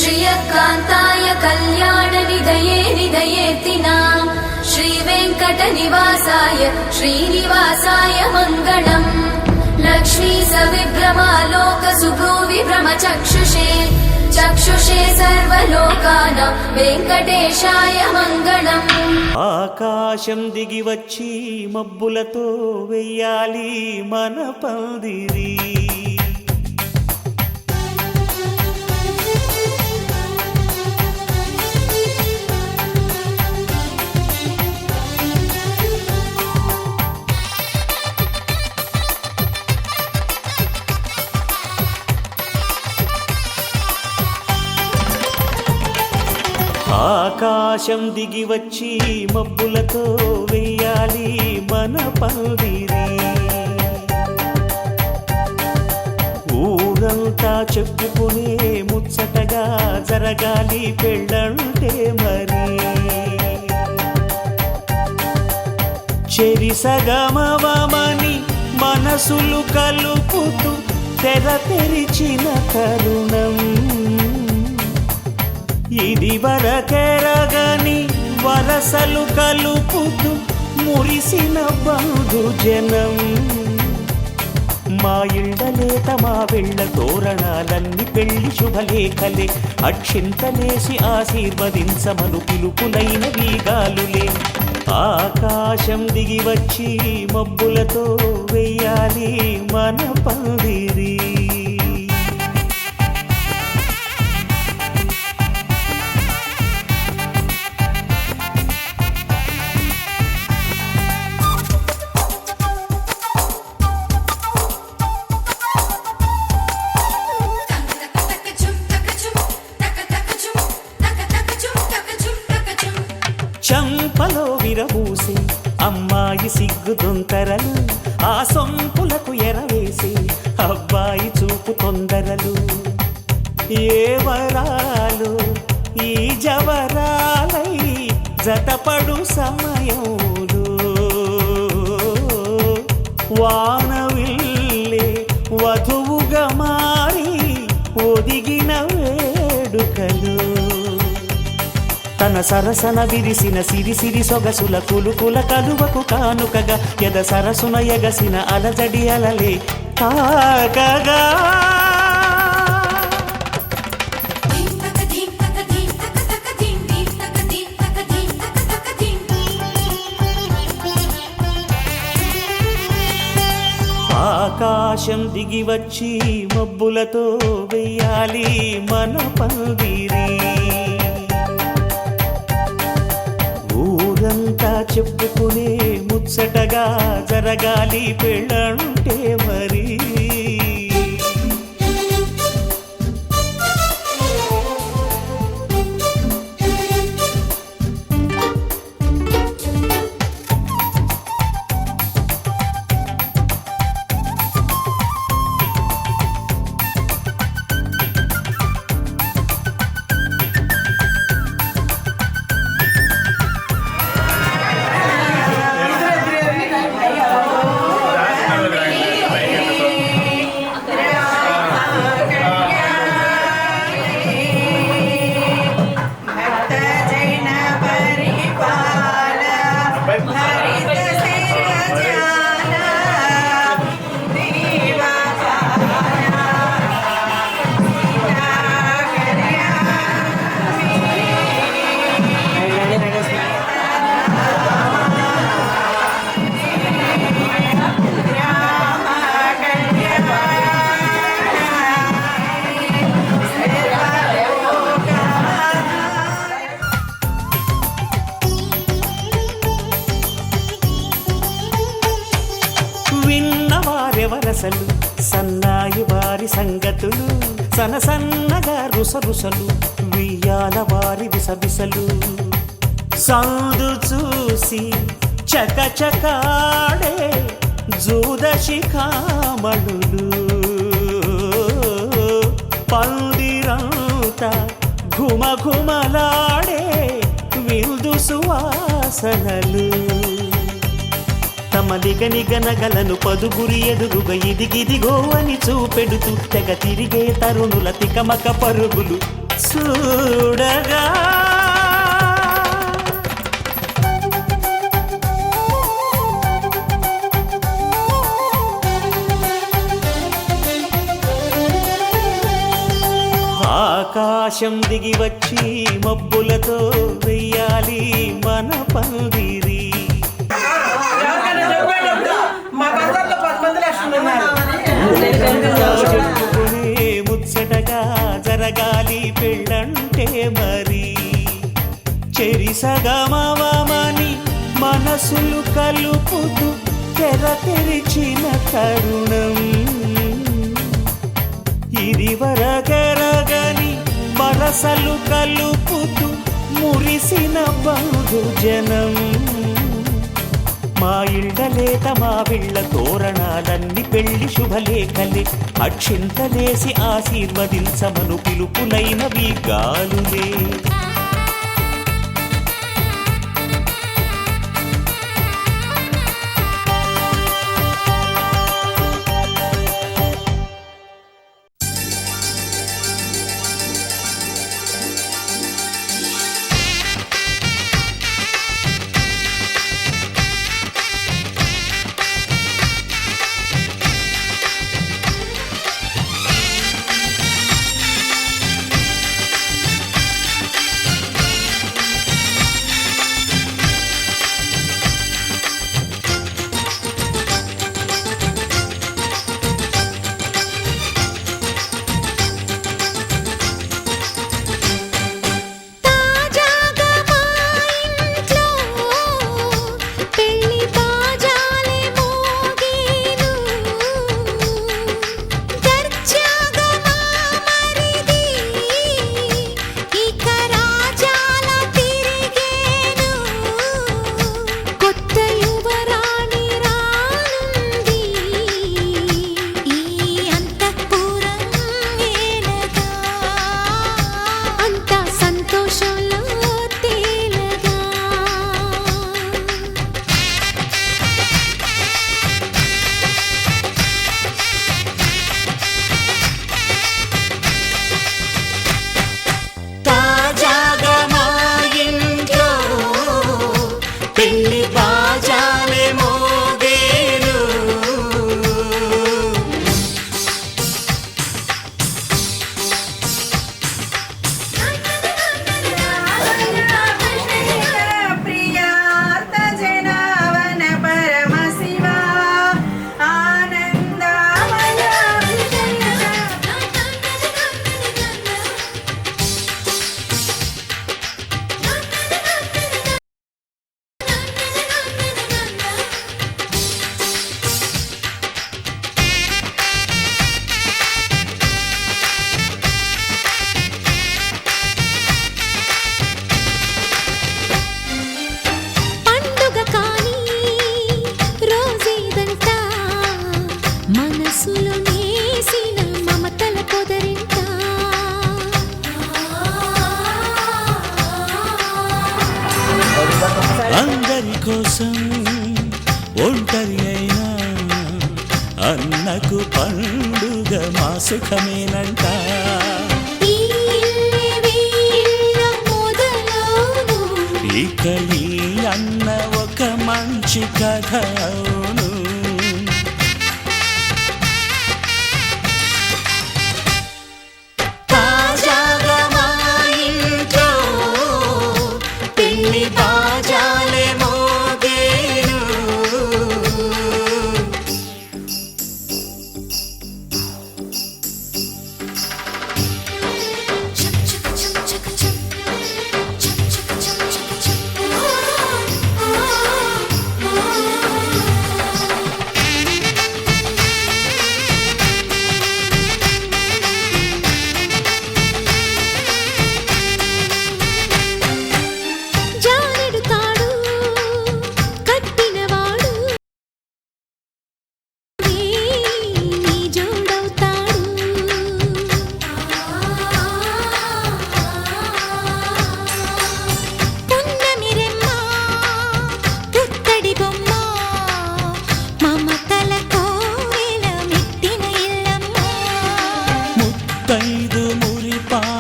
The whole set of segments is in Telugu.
श्रियकान्ताय कल्याणनिधये निधयेतिनां श्रीवेङ्कटनिवासाय श्रीनिवासाय मङ्गलम् लक्ष्मी सविभ्रमालोकसुभ्रूविभ्रमचक्षुषे चक्षुषे सर्वलोकानां वेङ्कटेशाय मङ्गलम् ఆకాశం దిగి వచ్చి మబ్బులతో వెయ్యాలి మన పందిరి ఆకాశం దిగి వచ్చి మబ్బులతో వెయ్యాలి మన పందిరి ఊరంతా చెప్పుకునే ముచ్చటగా జరగాలి పెళ్ళంటే మరి చెరిసగమవమని మనసులు కలుపుతూ తెర తెరిచిన తరుణం ఇది వరకెరగని వరసలు కలుపుతూ మురిసిన బంధుజనం మా ఇళ్ళలేత మా వెళ్ళ తోరణాలన్నీ పెళ్లి శుభలేఖలే అక్షింతలేసి ఆశీర్వదించమను పిలుపులైన వీగాలులే ఆకాశం దిగి వచ్చి మబ్బులతో వెయ్యాలి మన పందిరి చంపలో విరబూసి అమ్మాయి సిగ్గుదొంతరలు ఆ సొంపులకు ఎరవేసి అబ్బాయి చూపు తొందరలు ఏ వరాలు ఈ జవరాలై జతపడు సమయంలో వానవిల్లే వధువుగా మారి ఒదిగిన వేడుకలు తన సరసన విరిసిన సిరిసిరి సొగసుల కులుకుల కలువకు కానుకగా ఎద సరసున ఎగసిన అలజడి అలలే తాకగా ఆకాశం దిగి వచ్చి మబ్బులతో వెయ్యాలి మన పందిరి ఊరంతా చెప్పుకునే ముచ్చటగా జరగాలి పెళ్ళంటే మరి విన్నవారెవరసలు సన్నాయి వారి సంగతులు సనసన్నగా రుసరుసలు వియ్యాల వారి విసబిసలు సౌదు చూసి చకచకాడే జూదశిఖామణులు పందిరంతా ఘుమఘుమలాడే విందు సువాసనలు తమ నిగనిగనగలను పదుగురి ఎదురుగా ఇదిగిదిగో అని చూపెడుతూ తెగ తిరిగే తరుణుల తికమక పరుగులు చూడగా ఆకాశం దిగి వచ్చి మబ్బులతో వెయ్యాలి మన పందిరి. చెప్పుకునే ముచ్చటగా జరగాలి పెళ్ళంటే మరి. చెరిసగమవమని మనసులు కలుపుతూ తెర తెరిచిన తరుణం. ఇది వరగరగని వరసలు కలుపుతూ మురిసిన బంధుజనం. మా ఇళ్ళలేత మా విళ్ళ తోరణాలన్నీ పెళ్లి శుభలేఖలే. అక్షింతలేసి ఆశీర్వదించమను పిలుపులైనవి గాలులే. అందరి కోసం ఒంటరి అయినా అన్నకు పండుగ మా సుఖమేనంట. ఇక ఈ అన్న ఒక మంచి కథ అవును.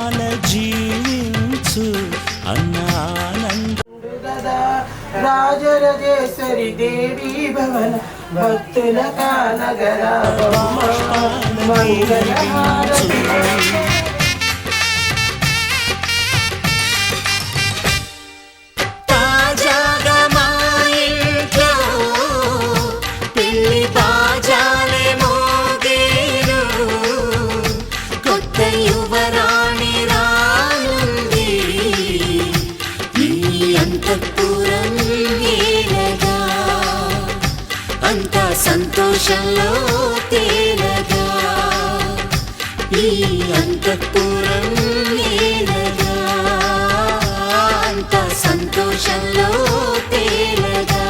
జన్మాల జీవించు అన్న ఆనంద రాజరాజేశ్వరి దేవి భవన భక్తుల కానగరా మంగళహారతి తాజాగా మా ఇంట్లో పెళ్లి బాజాలే మోగేను. కొత్త యువరాణి రానుంది ఈ అంతఃపురం ఏలగా. అంతా సంతోషంలో తేలగా ఈ అంతఃపురం ఏలగా. అంతా సంతోషంలో తేలగా.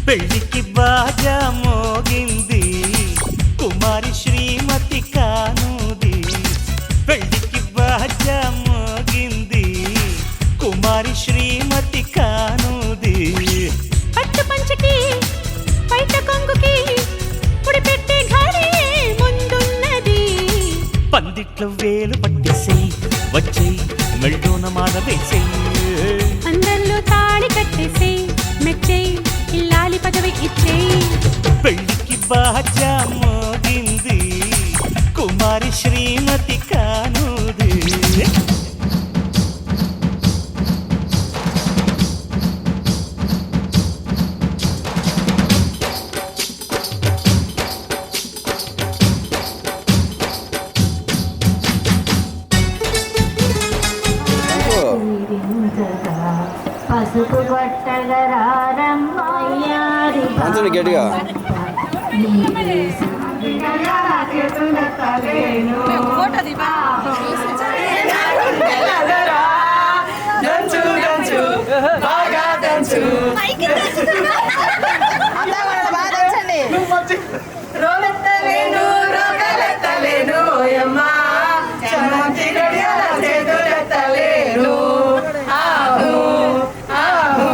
పెళ్లికి బాగా మోగింది కుమారి శ్రీమతి కానుది. పెళ్లికి బాగా మోగింది కుమారి శ్రీమతి కానుది. పట్టు పంచకి పైట కొంగుకి పుడి పెట్టే ఘడి ముందున్నది. పందిట్లో వేలు పట్టేసేయి వచ్చేయి మెళ్ళోన మాల వేసేయి. అందరిలో తాళి కట్టేసి మెచ్చేయి ఇల్లాలి పదవి ఇచ్చేయి. పెళ్లికి బాగా మోగింది కుమారి శ్రీమతి కానుది. పసుపు పట్టగరారమ్మయ్యారి గట్టిగా దంచు దంచు బాగా దంచు రోలెత్తలేను రోగలెత్తలేను ఓయమ్మా చమంతి గడియాల చేతులెత్తలేను. ఆహు ఆహు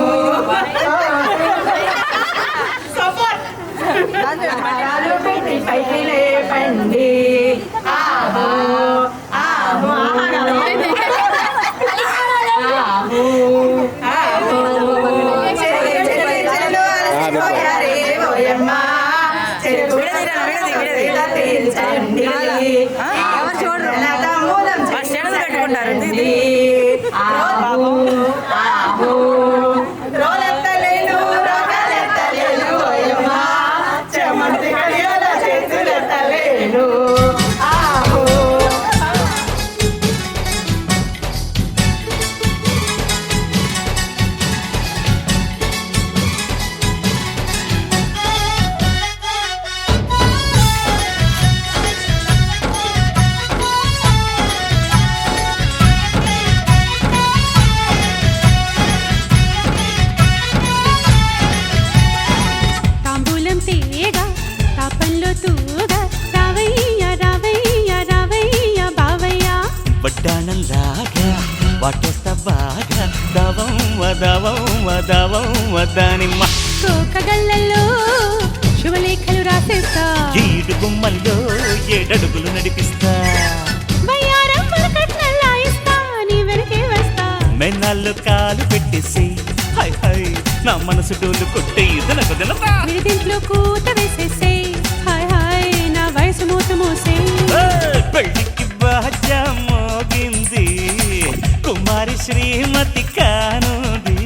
కాలు పెట్టి పైకి లేపండి. ఆహు ఆహు ఆహు ఆహు ఓయమ్మా రోలెత్తలేను రోగాలెత్తలేను ఓయమ్మా చమంతి గడియాల చేతులెత్తలేను. ఆహు తాంబూలం తీయగా తాపంలో తూగా రావయ్య రావయ్య రావయ్య బావయ్య. వడ్డాణంలాగా వాటేస్తా బాగా దవం వదవం వదవం వదానిమ్మ. కోకగళ్ళల్లో శుభలేఖలు రాసేస్తా. ఈడు గుమ్మల్లో ఏడడుగులు నడిపిస్తా. వయ్యారం కట్నల్లా ఇస్తా నీ వెనకే వస్తా. మెన్నాళ్ళు కాలు పెట్టేసి హై హై నా మనసు డోలు కొట్టే ఇదనకు దినపా. విడిదింట్లో కూత వేసేసే హాయ్ హాయ్ నా వయసు మూత మోసే. పెళ్లికి బాగా మోగింది కుమారి శ్రీమతి కానుది.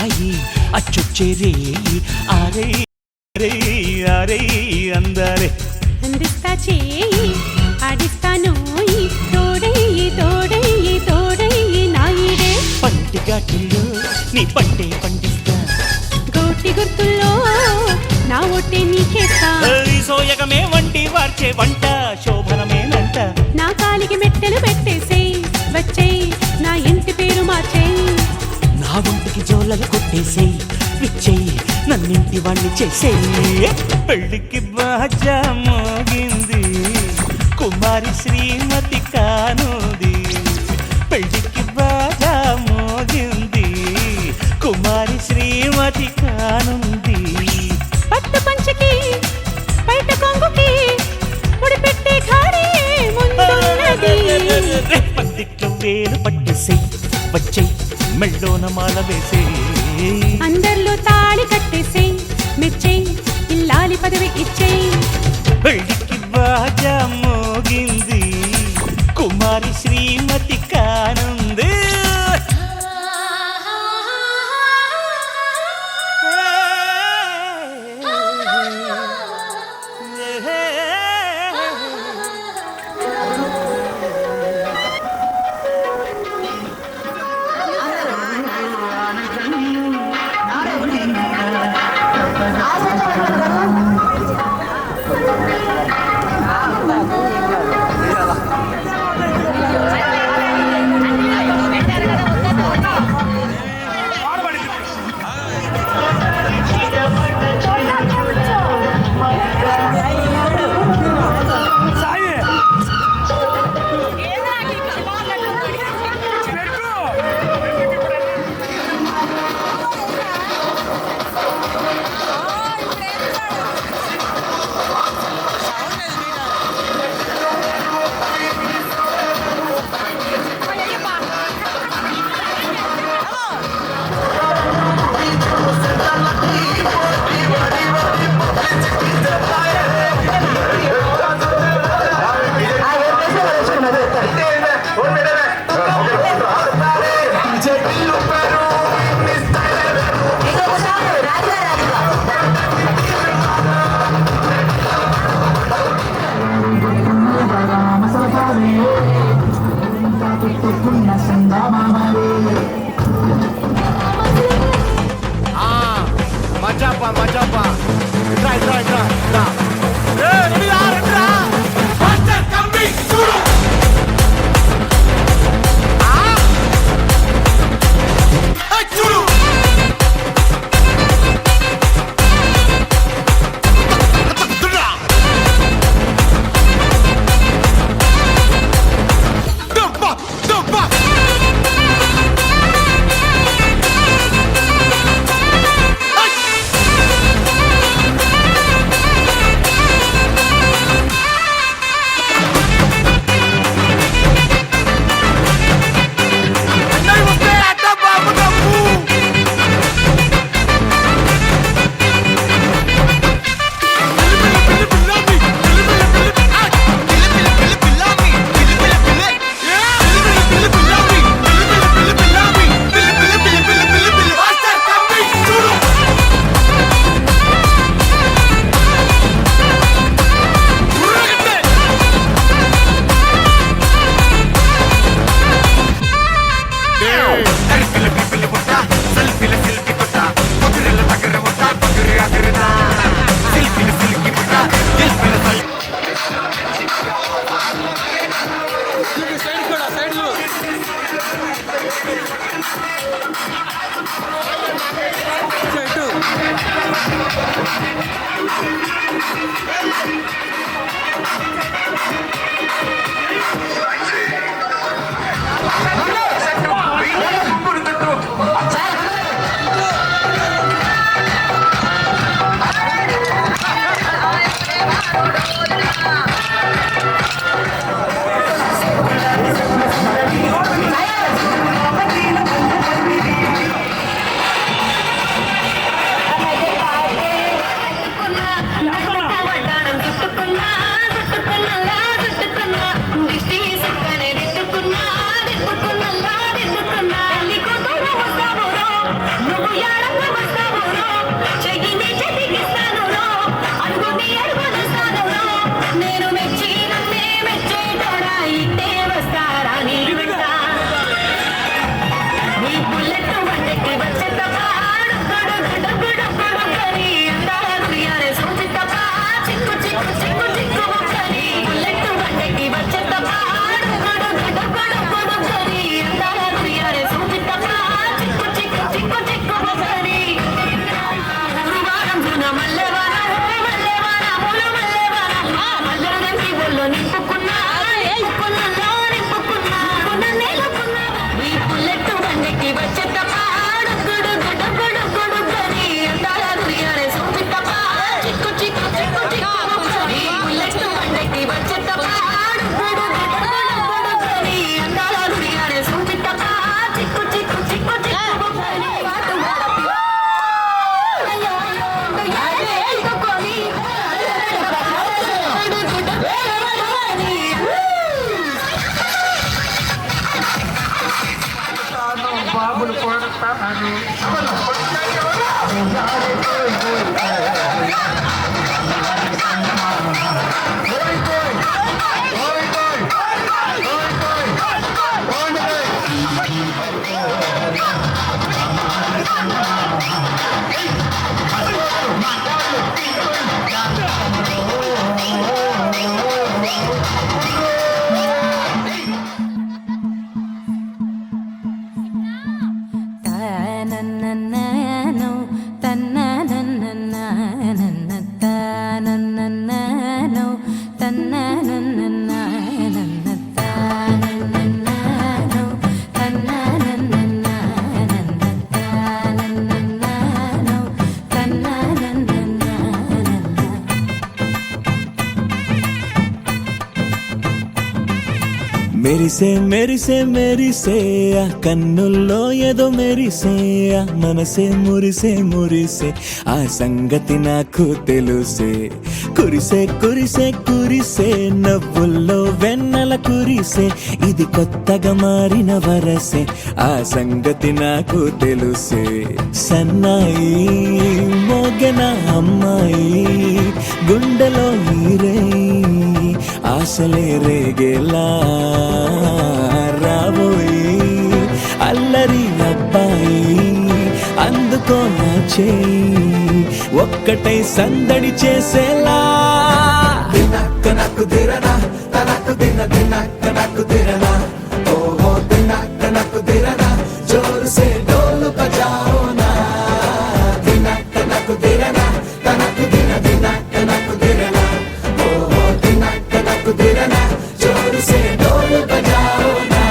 హాయి అచ్చొచ్చే రేయి ఆరే ఆరే అందాలే అందిస్తా చేయి ఆడిస్తా నోయి తోడయ్యి తోడయ్యి తోడయ్యి నాయిడే పంటి ఘాటుల్లో నీ పంటే పండిస్తా గోటి గుర్తుల్లో నా ఒట్టే నీకేస్తా సోయగమే వంటి వార్చే వంట శోభనమేనంట నా కాలికి మెట్టెలు పెట్టేసేయ్ వచ్చేయ్ నా ఇంటి పేరు మార్చేయ్ నా ఒంటికి జోలలు కొట్టేసేయ్ విచ్చేయి నన్నింటి వాణ్ణి చేసేయి పెళ్ళికి బాజా మోగింది కుమారి శ్రీమతి కానుంది పెళ్ళికి బాజా మోగింది కుమారి శ్రీమతి కానుంది పట్టు పంచకి బయట కొంగుకి ముడిపెట్టే ఘాడి ముందున్నది పందిట్లో వేలు పట్టేసేయ్ వచ్చేయ్ మెళ్ళోన మాల వేసేయ్ అందరిలో తాళి కట్టేసేయ్ మెచ్చేయ్ ఇల్లాలి పదవి ఇచ్చేయ్ పెళ్ళికి బాజా మోగింది కుమారి శ్రీమతి కానుంది Majapa. Try. మెరిసే మెరిసే మెరిసే ఆ కన్నుల్లో ఏదో మెరిసే ఆ మనసే మురిసే మురిసే ఆ సంగతి నాకు తెలుసే కురిసే కురిసే కురిసే నవ్వుల్లో వెన్నెల కురిసే ఇది కొత్తగా మారిన వరసే ఆ సంగతి నాకు తెలుసే సన్నాయి మోగెన అమ్మాయి గుండెలో నీరే ఆశలే రేగేలా రాబోయి అల్లరి అబ్బాయి అందుకో నా చేయి ఒక్కటై సందడి చేసేలా దినక్క నక్కు దిరనా తనకు దిన దినక్క నక్కు దిరనా ఓహో దినక్క నక్కు దిరనా జోరు సే డోలు బజాओ నా దినక్క నక్కు దిరనా తనకు దిన దినక్క నక్కు దిరనా ఓహో దినక్క నక్కు దిరనా జోరు సే డోలు బజాओ నా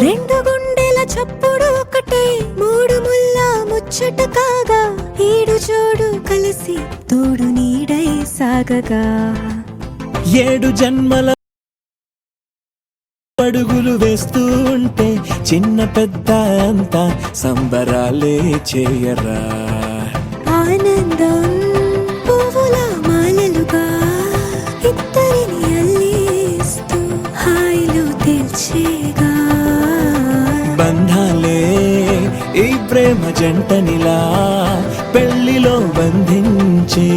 రెండు గుండెల చప్పుడు ఒకటే మూడు ముల్ల ముచ్చట కాగా ఏడు జోడు కలిసి తోడు నీడై సాగగా ఏడు జన్మల అడుగులు వేస్తూ ఉంటే చిన్న పెద్ద అంతా సంబరాలే చేయరా ఆనందం పువ్వుల మాలలుగా ఇద్దరిని అల్లేస్తూ హాయిలో తేల్చేగా బంధాలే ఈ ప్రేమ జంటనిలా పెళ్లిలో బంధించి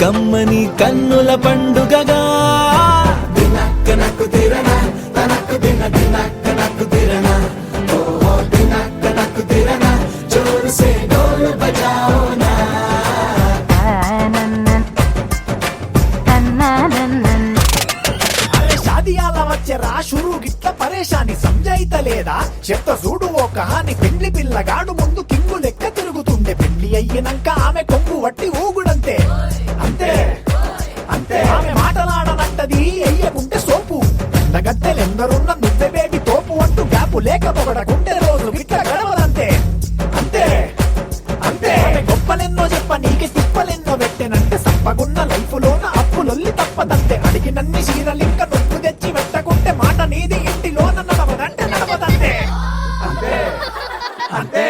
కమ్మని కన్నుల పండుగగా దినక్క నక్కు దిరనా తనకు దిన దినక్క నక్కు దిరనా ఓహో దినక్క నక్కు దిరనా జోరు సే డోలు బజాओ నా అరే షాదియాల వచ్చెరా షురూ గిట్ల పరేషాని సంజాయితలేదా చెత్త చూడు ఓ కహాని పెండ్లి పిల్లగాడు ముందు కింగు లెక్క తిరుగుతుండే పెళ్లి అయ్యినాక ఆమె కొంగు వట్టి ఊగుడంతే అంతే అంతే ఆమె మాటలాడనంటది అయ్యకుంటే సోపు గద్దెలెందరున్న నువ్వే బేబీ తోపు అంటూ గ్యాపు లేక పొగడకుంటే రోజు గిట్ల గడవదంతే అంతే అంతే ఆమె గొప్పలెన్నో చెప్ప నీకే తిప్పలెన్నో పెట్టెనంటే సప్పగున్న లైఫ్ లోన అప్పులొల్లి తప్పదంతే అడిగినన్ని చీరలింక నొప్పు తెచ్చి పెట్టకుంటే మాట నీది ఇంటిలోన నడవదంటే నడవదంతే అంతే అంతే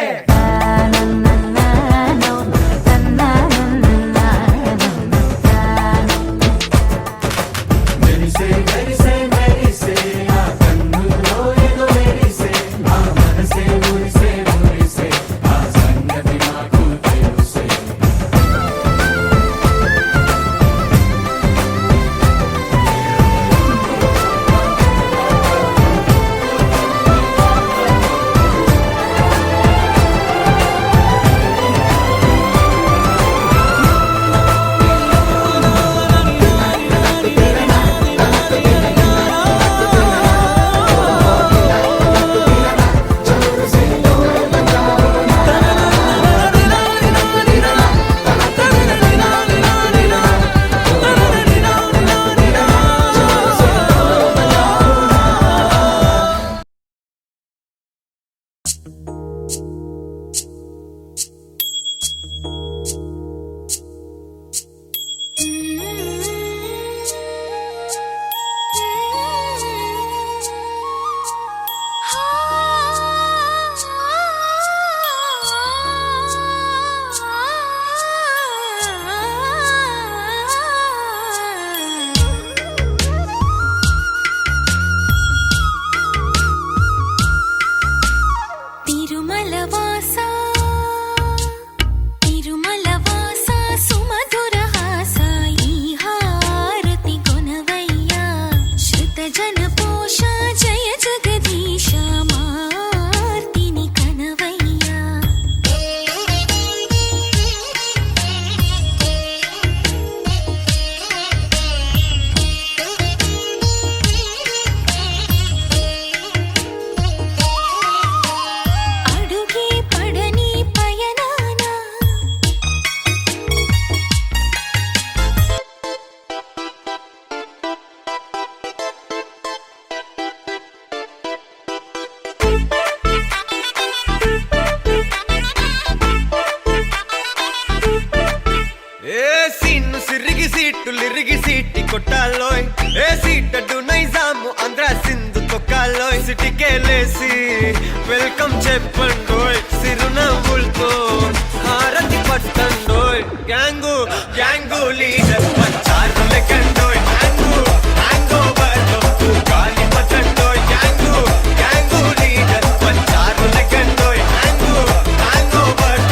కొట్టాలోయ్ ఏ సీటడు నైజాము ఆంధ్ర సింధు తొక్కాలోయ్ సిటీకే లేసి వెల్కమ్ చెప్పండోయ్ సిరునవ్వులతో హారతి పట్టండోయ్ గ్యాంగు గ్యాంగు లీడర్ పంచారు లెక్కండోయ్ హ్యాంగు హ్యాంగ్ ఓవర్ గాలి పట్టండోయ్ గ్యాంగు గ్యాంగు లీడర్ పంచారు లెక్కండోయ్ హ్యాంగు హ్యాంగ్ ఓవర్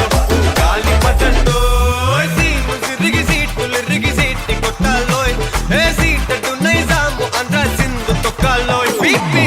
గాలి పట్టండోయ్ సీము సిరిగి సీటులు రిగి సీటి కొట్టాలోయ్ ఏ సీటడు నైజాము ఆంధ్ర సింధు తొక్కాలోయ్ పీపీ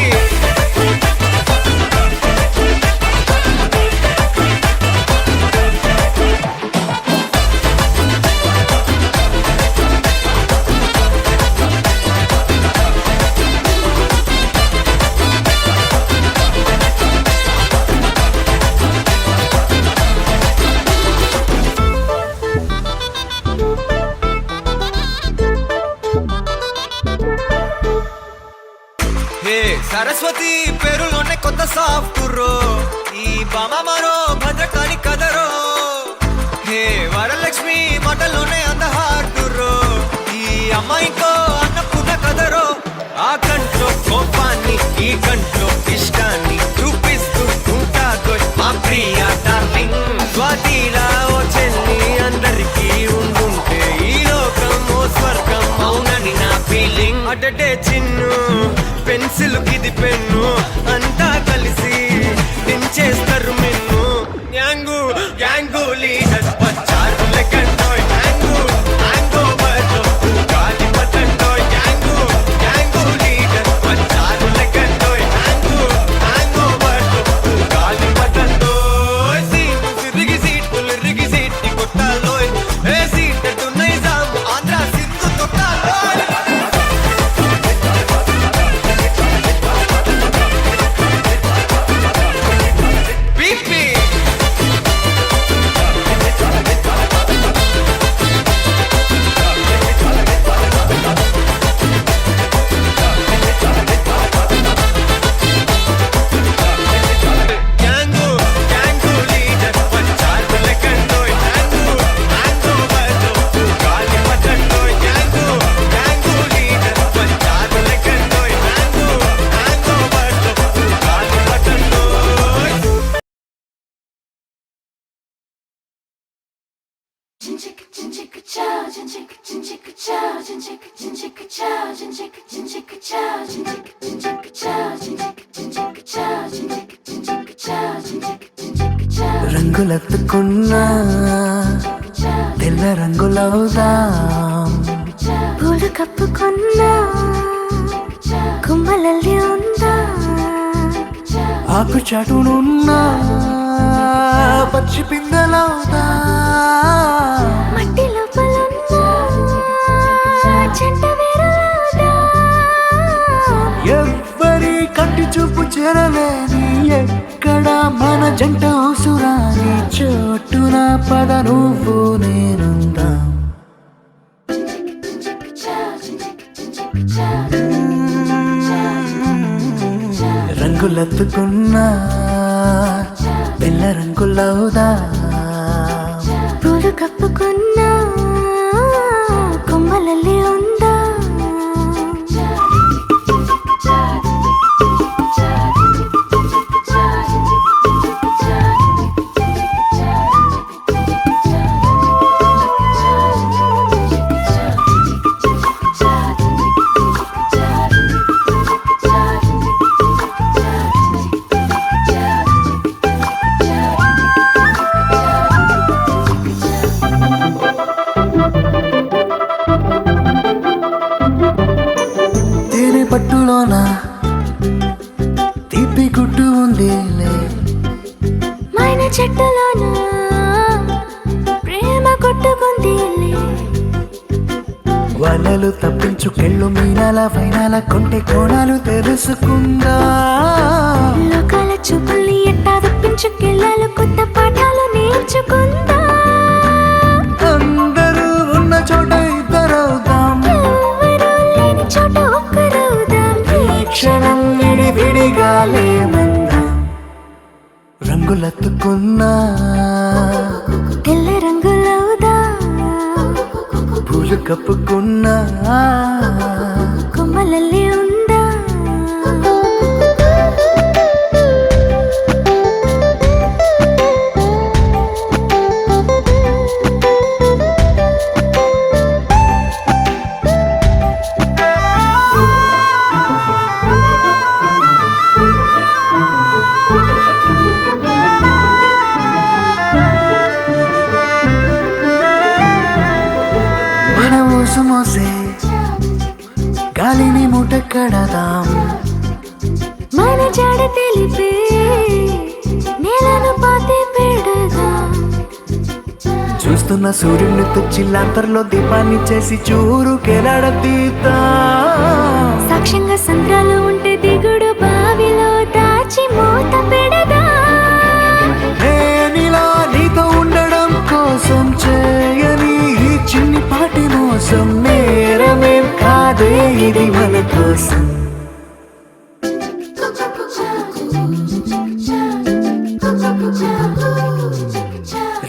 హే సరస్వతి పేరులోనే కొత్త సాఫ్ట్ రో ఈ బామ మరో భద్రకాని కదరో హే వరలక్ష్మి మాటలోనే అంద హార్ట్ రో ఈ అమ్మాయికో అన్నపూర్ణ కదరో ఆ కంట్లో కోపాన్ని ఈ కంట్లో ఇష్టాన్ని చూపిస్తూ ఉంటాదో మా ప్రియ డార్లింగ్ స్వాతిలా ఓ చెల్లి అందరికీ ఉండుంటే ఈ లోకం ఓ స్వర్గం అవునని నా ఫీలింగ్ అటటే చిన్ను పెన్సిల్ కిది పెన్ను అంతా కలిసి దించేస్తారు మిన్ను గ్యాంగు గ్యాంగు లీడర్ వచ్చారు లెక్కండోయ్ హ్యాంగు హ్యాంగ్ ఓవర్ గాలి పట్టండోయ్ గ్యాంగు గ్యాంగు లీడర్ వచ్చారు లెక్కండోయ్ హ్యాంగు హ్యాంగ్ ఓవర్ గాలి పట్టండోయ్ సీము సిరిగి సీటులు రిగి సీటి కొట్టాలోయ్ ఏ సీటడు నైజాము ఆంధ్ర సింధు తొక్కాలోయ్ పీపీ గ్యాంగు గ్యాంగు లీడర్ వచ్చారు లెక్కండోయ్ హ్యాంగు హ్యాంగ్ ఓవర్ గాలి పట్టండోయ్ గ్యాంగు గ్యాంగు లీడర్ వచ్చారు లెక్కండోయ్ హ్యాంగు హ్యాంగ్ ఓవర్ గాలి పట్టండోయ్ రంగులెత్తుకున్నా తెల్ల రంగులవుదాం పూలు కప్పుకున్నా కుమ్మలల్లి ఉందా ఆకు చాటునున్నా పచ్చి పిందెలవుదా మట్టి లోపలున్నా చెంట వేరులాదా ఎవ్వరి కంటి చూపు చేరలేని ఎక్కడ మన జంట అవసరాని చోటున పద నువ్వు నేనుందా రంగులెత్తుకున్నా తెల్ల రంగులవుదా పూలు కప్పుకున్నా కొమ్మలల్లి ఉందా తేనె పట్టులోన తీపి గుడ్డు ఉందిలే మైన చెట్టులోన ప్రేమ కొట్టుకుందిలే వలలు తప్పించుకెళ్ళు మీనాల వైనాల కొంటె కోణాలు తెలుసుకుందా లోకాల చూపుల్ని ఎట్టా తప్పించుకెళ్ళాలి కొత్త పాఠాలు నేర్చుకుందా అందరూ ఉన్న చోట ఇద్దరవుదాం ఎవరూ లేని చోట ఒక్కరవుదాం ఈ క్షణం విడివిడిగా లేమందాం రంగులెత్తుకున్నా తెల్ల రంగులవుదా పూలు కప్పుకున్నా గాలిని మూట కడదాం మన జాడ తెలిపే నేలను పాతి పెడదాం చూస్తున్న సూర్యుడిని తుచ్చిల్లాంతర్లో దీపాన్ని చేసి చూరు కెలాడతీతా సాక్ష్యంగా సంద్రాలు ఉంటే దిగుడు బావిలో దాచి మూత పెడదా నేనిలా నీతో ఉండడం కోసం చేయని ఈ చిన్ని పాటి మోసం నేరమేం కాదే ఇది మన కోసం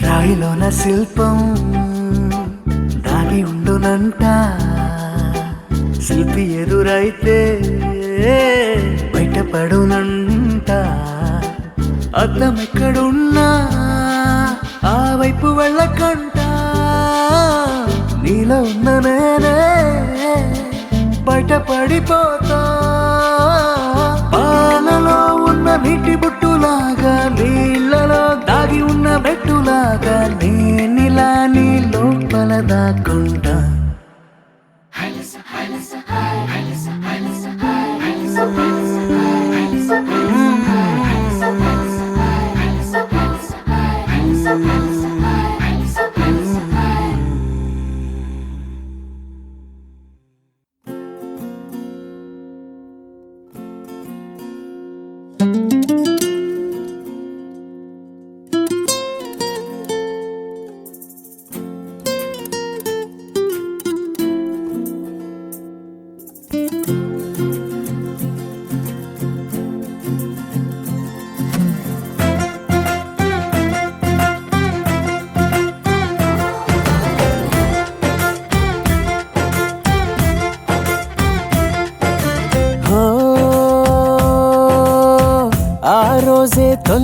రాయిలోన శిల్పం దాగి ఉండునంట శిల్పి ఎదురైతే బయటపడునంట అద్దం ఎక్కడున్నా ఆ వైపు వెళ్ళకంట నీలో ఉన్న నేనే బయటపడిపోతా పాలలో ఉన్న నీటి బుట్టులాగా నీళ్ళలో దాగి ఉన్న బెట్టులాగా నేనిలా నీ లోపల దాక్కుంటా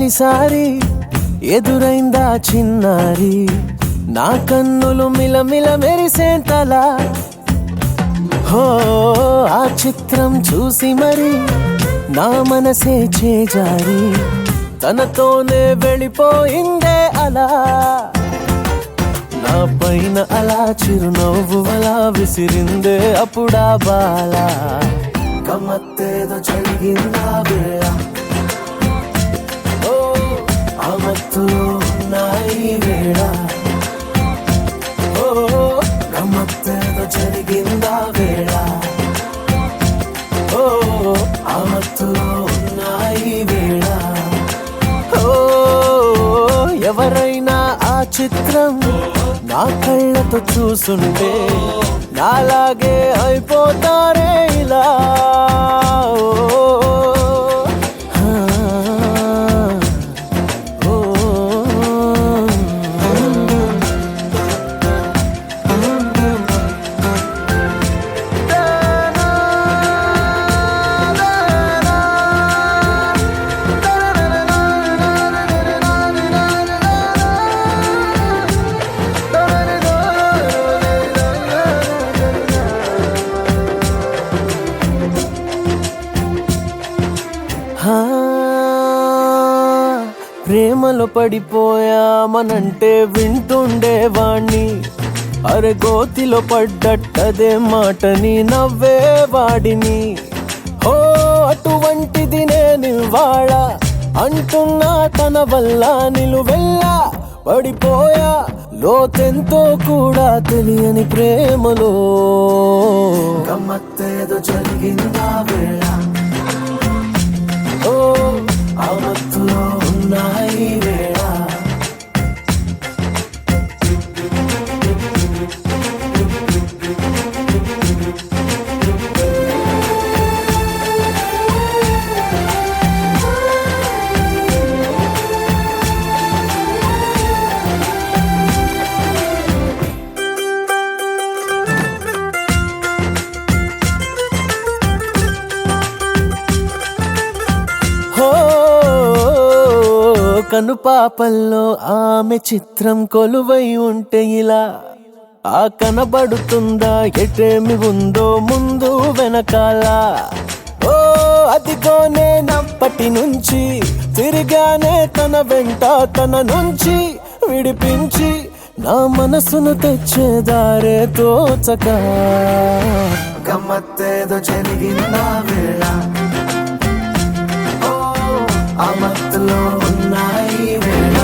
తొలిసారి ఎదురైందా చిన్నారి నా కన్నులు మిలమిల మెరిసేంతలా హో ఆ చిత్రం చూసి మరి నా మనసే చేజారి తనతోనే వెళ్ళిపోయిందే అలా నా పైన అలా చిరునవ్వు అలా విసిరిందే అప్పుడా బాలా గమ్మత్తేదో జరిగిందా వేళ మత్తులో నాయి వేళ ఓ గమ్మత్తేదో జరిగిందా వేళ ఓ ఆ మత్తులో నాయి వేళ ఓ ఎవరైనా ఆ చిత్రం నా కళ్ళతో చూసుంటే నాలాగే అయిపోతారే ఇలా ప్రేమలో పడిపోయామనంటే వింటుండేవాణ్ణి అరే గోతిలో పడ్డట్టదే మాటని నవ్వేవాడిని ఓ అటువంటిది నేనివాళ అంటున్నా తన వల్ల నిలువెల్లా పడిపోయా లోతెంతో కూడా తెలియని ప్రేమలో గమ్మత్తేదో జరిగిందా వేళ ఓ ఆ మత్తులో ఉన్నాయి వేళ కనుపాపల్లో ఆమె చిత్రం కొలువై ఉంటే ఇలా ఆ కనబడుతుందా ఎటేమి ఉందో ముందు వెనకాల ఓ అదిగో నేనప్పటి నుంచి తిరిగానే తన వెంట తన నుంచి విడిపించి నా మనసును తెచ్చేదారే తోచక గమ్మత్తేదో జరిగిందా వేళ ఓ ఆ మత్తులో ఉన్నాయి వేళ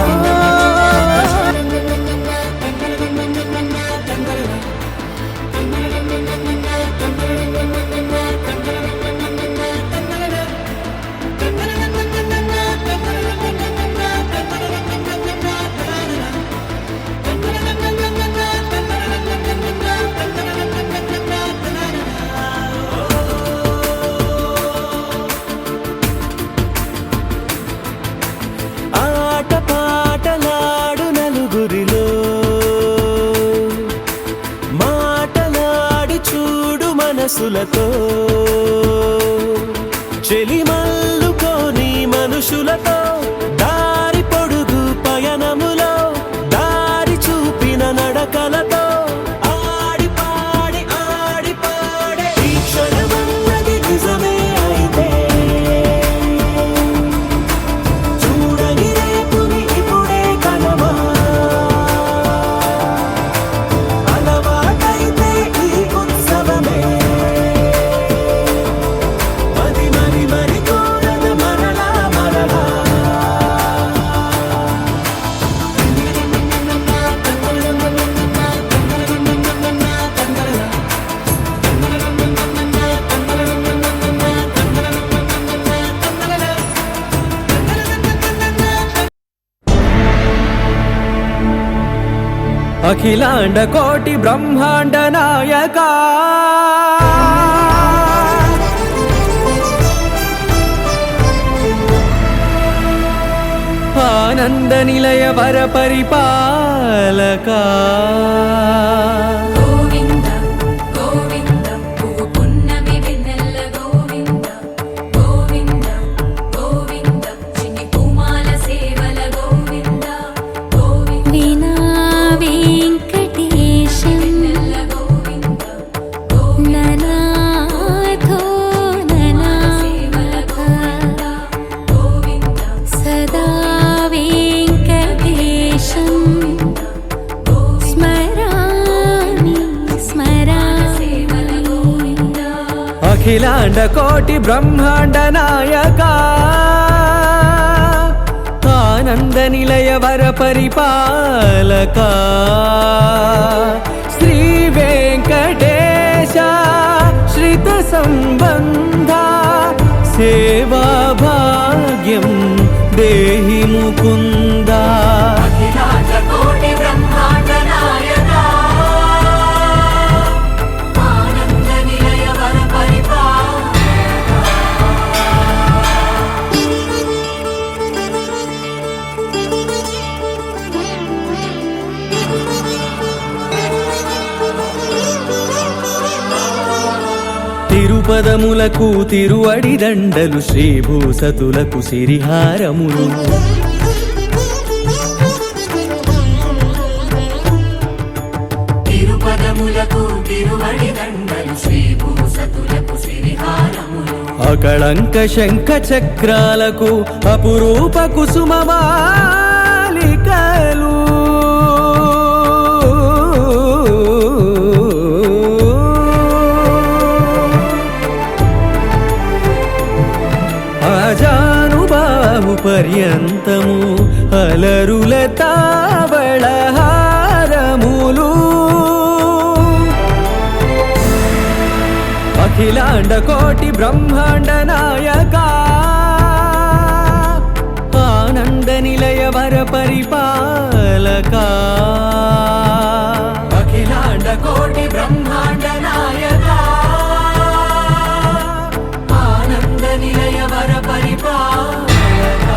ఆట పాటలాడు నలుగురిలో మాటలాడి చూడు మనసులతో చెలిమల్లుకోని మనుషులతో దారి పొడుగు పయనములో దారి చూపిన నడకలతో ఆడి పాడే ఈ క్షణమన్నది నిజమే అయితే చూడని రేపుని ఇప్పుడే కలవా అలవాటైతే ఈ ఉత్సవమే మరి కోరద మరలా మరలా అఖిలాండ కోటి బ్రహ్మాండ నాయక ఆనంద నిలయ వర పరిపాలక గోవింద గోవింద పువ్వు పున్నమి వెన్నెల గోవింద గోవింద గోవింద చిన్ని పూమాల సేవల గోవింద గోవింద వినా వెంకటేశం వెన్నెల గోవింద గోవింద ననాథో సేవల గోవింద గోవింద సదా వెంకటేశం స్మరామి సేవల గోవింద అఖిలాండ కోటి బ్రహ్మాండ నాయక ఆనంద నిలయ వర పరిపాలక శ్రీ వెంకటేశ శ్రిత సంబంధ సేవా భాగ్యం దేహి ముకుంద అఖిలాండ కోటి బ్రహ్మాండ నాయక ఆనంద నిలయ వర తిరుపదములకు తిరువడి దండలు శ్రీభూసతులకు సిరిహారములు తిరుపదములకు తిరువడి దండలు శ్రీభూసతులకు సిరిహారములు అకళంక శంఖ చక్రాలకు అపురూప కుసుమమాలికలు ఆజానుబాహు పర్యంతము అలరుల తావళహారములు అఖిలాండ కోటి బ్రహ్మాండ నాయక ఆనంద నిలయ వర పరిపాలక అఖిలాండ కోటి బ్రహ్మాండ నాయక ఆనంద నిలయ వర పరిపాలక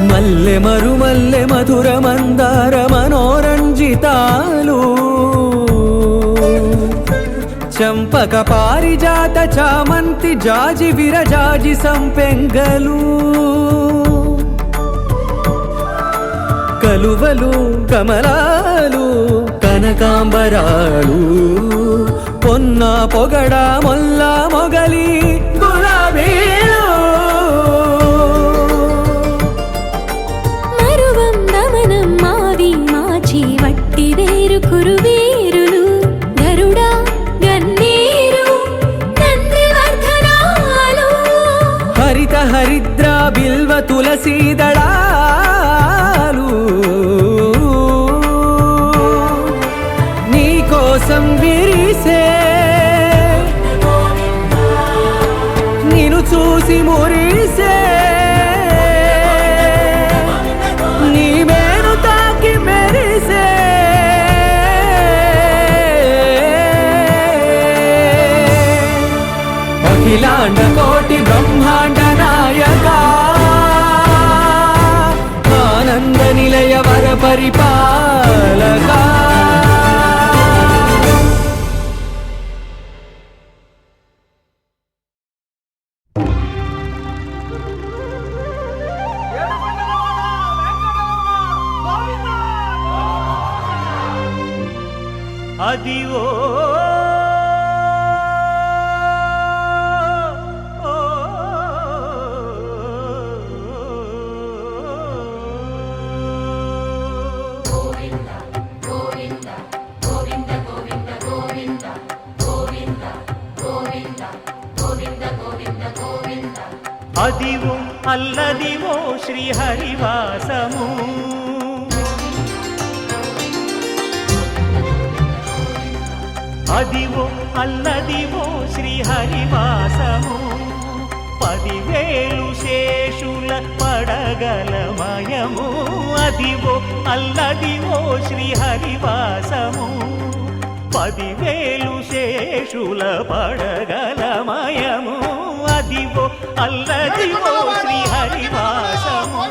మల్లె మరుమల్లె మధుర మందార మనోరంజితాలు చంపక పారిజాత చామంతి జాజి విరజాజి సంపెంగలు కలువలు కమలాలు కనకాంబరాలు పొన్న నా పొగడ మొల్ల మొగలి గులాబీలు మరువం దమనం మావి మాచి వట్టి వేరు కురువేరులు గరుడా గన్నేరు నందివర్ధనాలు హరిత హరిద్ర బిల్వ తులసీ దళాలు నీ కోసం విరిసే నిన్ను చూసి మురిసే నీ మేను తాకి మెరిసే అఖిలాండ కోటి బ్రహ్మాండ నాయక ఆనంద నిలయ వర పరిపాలక అదివో అదివో అల్లదివో శ్రీహరివాసము అదివో అల్లదివో శ్రీహరివాసము 10,000 శేషుల పడగలమయము అదివో అల్లదివో శ్రీహరివాసము 10,000 శేషుల పడగలమయము అదివో అల్లదివో శ్రీహరివాసము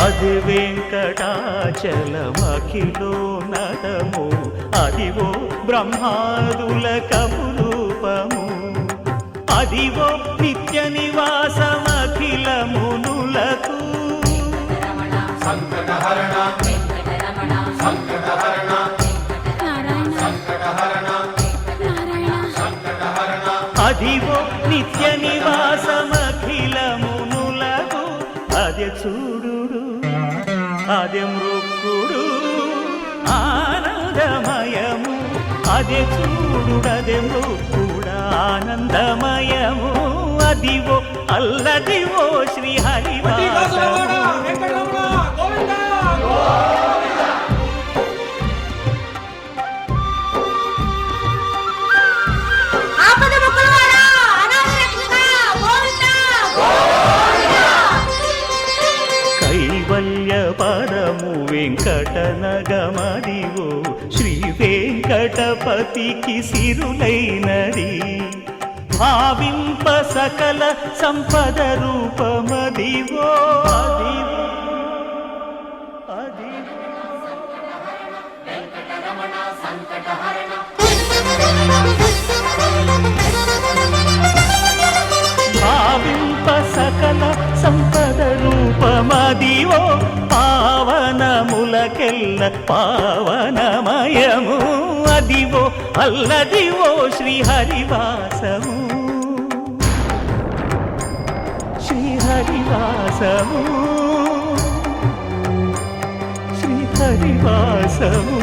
అది వెంకటాచలమఖిలో నటము అదివో బ్రహ్మాదుల కపురూపము అదివో నిత్య నివాసమఖిల మునులకు అదివో నిత్య నివాసమఖిల మునులకు అదే చూడు అదే మృక్కుడు ఆనందమయము అదే చూడుడదే మృక్కుడు ఆనందమయము అదివో అల్లదివో శ్రీహరివాసము కైవల్య పదము వెంకటనగమదివో శ్రీ వెంకటపతికి సిరులైనది భావింప సకల సంపద రూపమదివో అదివో భావింప సకల సంపద రూపమదివో పావనములకెల్ల పావనమయము అదివో అల్లదివో శ్రీహరివాసము శ్రీహరివాసము శ్రీహరివాసము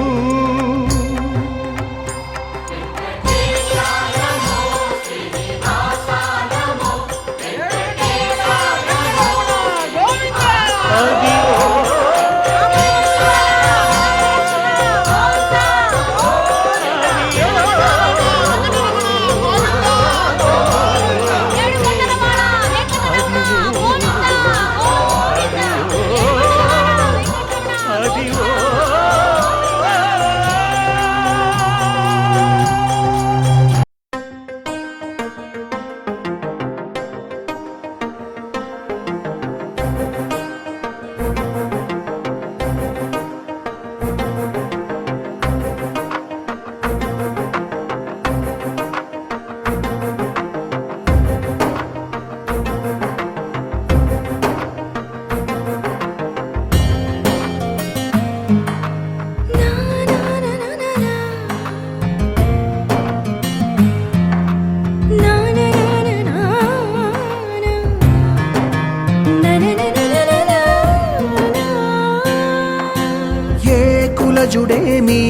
కులజుడేమి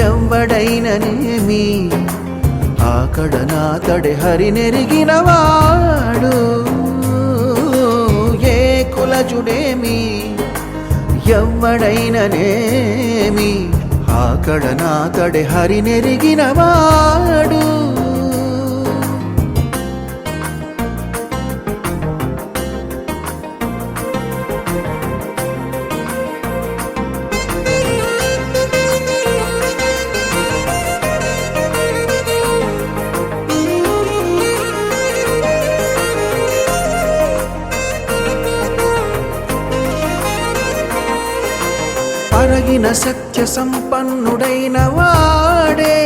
ఎవ్వడైననేమి ఆకడనాతడే హరినెరిగినవాడు ఏ కులజుడేమి ఎవ్వడైననేమి ఆకడనాతడే హరినెరిగినవాడు పరగిన సత్య సంపన్నుడైన వాడే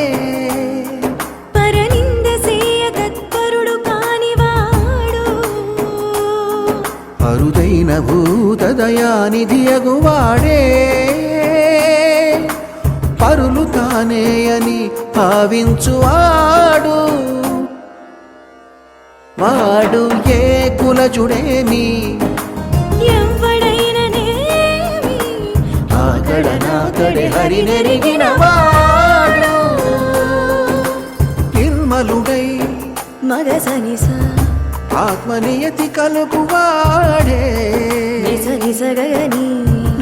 పరనింద సేయ తత్పరుడు కానివాడు అరుదైన భూతదయానిధి అగువాడే పరులు తానే అని భావించువాడు వాడు ఏ కులజుడేమి ఆకడనాతడే హరినెరిగినవాడు నిర్మలుడై మగసనిస ఆత్మనియతి కలుగువాడే నిసగని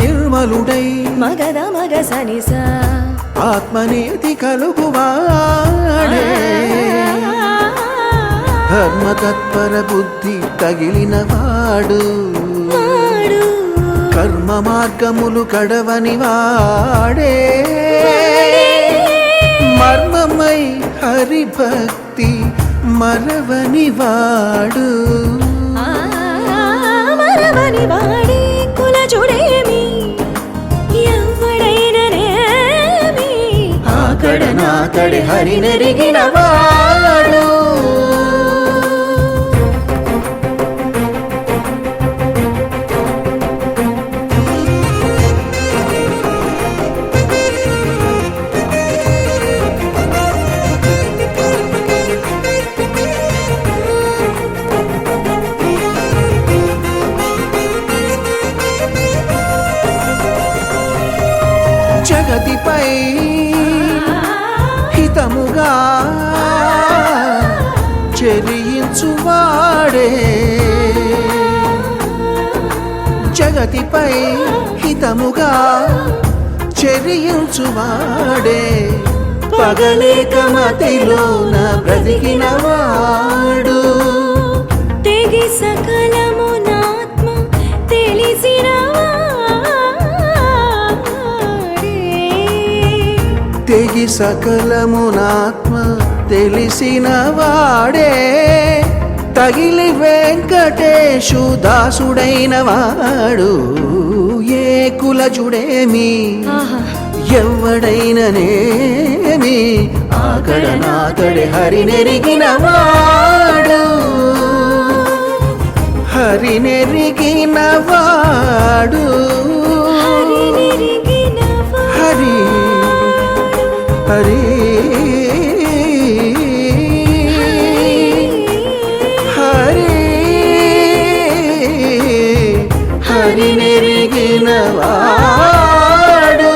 నిర్మలుడై మగద మగసనిస ఆత్మనియతి కలుగువాడే ధర్మతత్పర బుద్ధి తగిలినవాడు కర్మ మార్గములు కడవని వాడే మర్మమై హరిభక్తి మరవని వాడు మరవని వాడే కులజుడేమి ఎవ్వడైననేమి ఆకడనాతడే హరినెరిగినవాడు జగతిపై హితముగా చెరియించువాడే జగతిపై హితముగా చెరియించువాడే పగలేక మతిలోన బ్రతికినవాడు తెగి సకలమునాత్మ తెగి సకలమునాత్మ తెలిసిన వాడే తగిలి వెంకటేశు దాసుడైన వాడు ఏ కులజుడేమి ఎవ్వడైననేమి ఆకడనాతడే హరినెరిగినవాడు హరినెరిగినవాడు హరి హరి హరి హరినెరిగినవాడు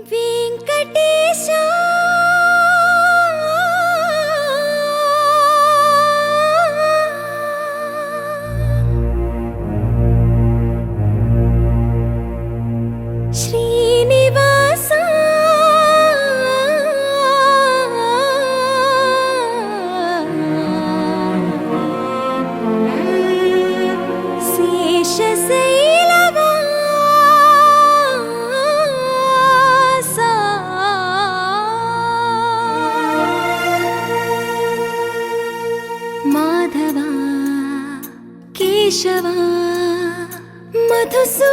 వెంకటేశ శ్రీనివాస శేషశైలవాస మాధవ కేశవ మధుసూదన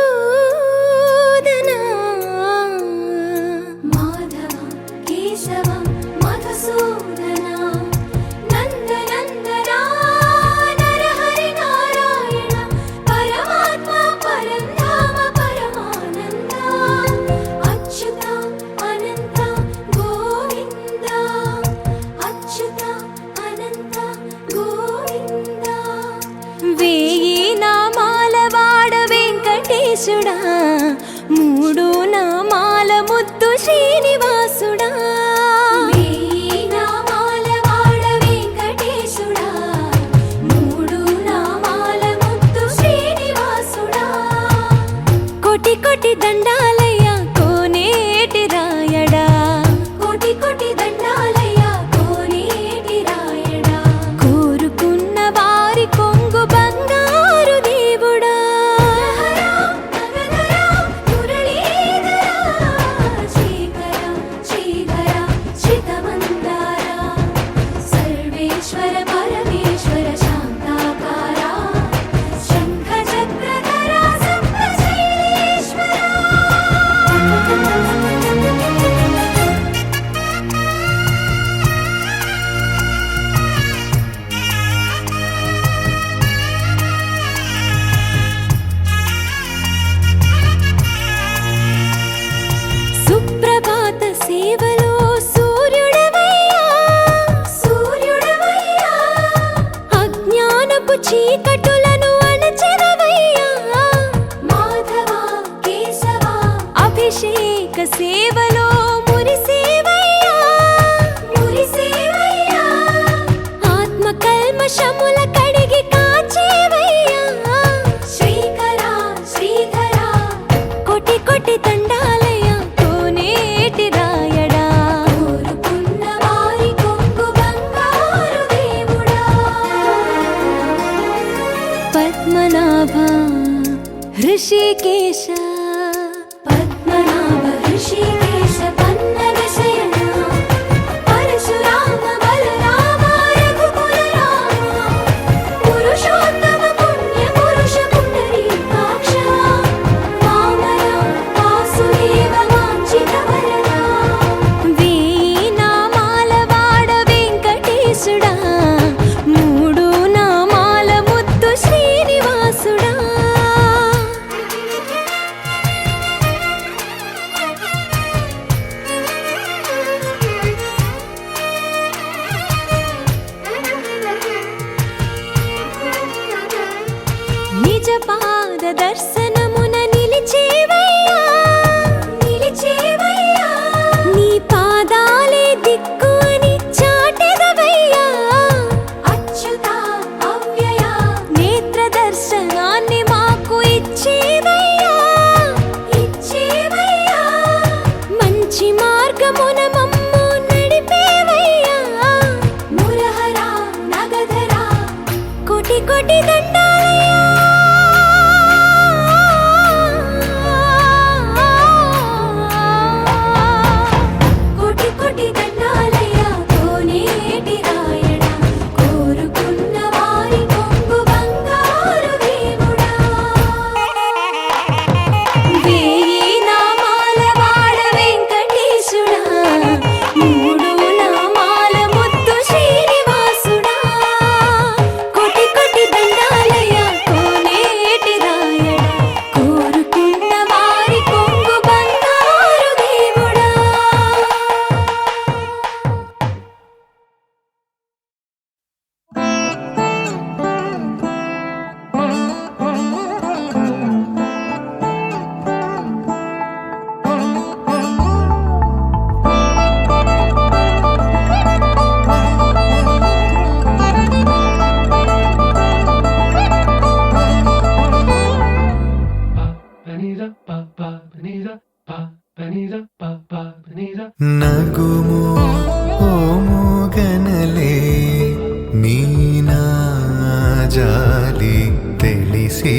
అభిషేక సేవలో మురిసేవయ్యా మురిసేవయ్యా ఆత్మ కల్మషముల కడిగి కాచేవయ్యా శ్రీకరా శ్రీధరా కోటి కోటి దండాలయ్యా కోనేటి రాయడా కోరుకున్న వారి కొంగు బంగారు దేవుడా పద్మనాభ ఋషికేశ పద్మనాభ ఋషికేశ పన్నగ శయన పరశురామ బలరామ రఘుకుల రామ పురుషోత్తమ పుణ్య పురుష పుండరీకాక్ష వామన వాసుదేవ వాంఛిత వరద వేయి నామాల వాడ వెంకటేశుడా మూడు నామాల ముద్దు శ్రీనివాసుడా నిజ పాద దర్శనమున నిలిచేవయ్యా నిలిచేవయ్యా నీ పాదాలే దిక్కు అని చాటెదవయ్యా అచ్యుత అవ్యయ నేత్ర దర్శనాన్ని మాకు ఇచ్చేవయ్యా ఇచ్చేవయ్యా మంచి మార్గమున మమ్ము నడిపేవయ్యా మురహర నగధర కోటి కోటి దండాలయ్యా కోటి కోటి దండాలయ్యా కోనేటి రాయడా కోరుకున్న వారి కొంగు బంగారు దేవుడా వేయి నామాల వాడ వెంకటేశుడా మూడు నామాల ముద్దు శ్రీనివాసుడా కోటి కోటి దండాలయ్యా కోనేటి రాయడా కోరుకున్న వారి కొంగు బంగారు దేవుడా నగుమో ఓముగనలే నీనా జాలి తెలిసి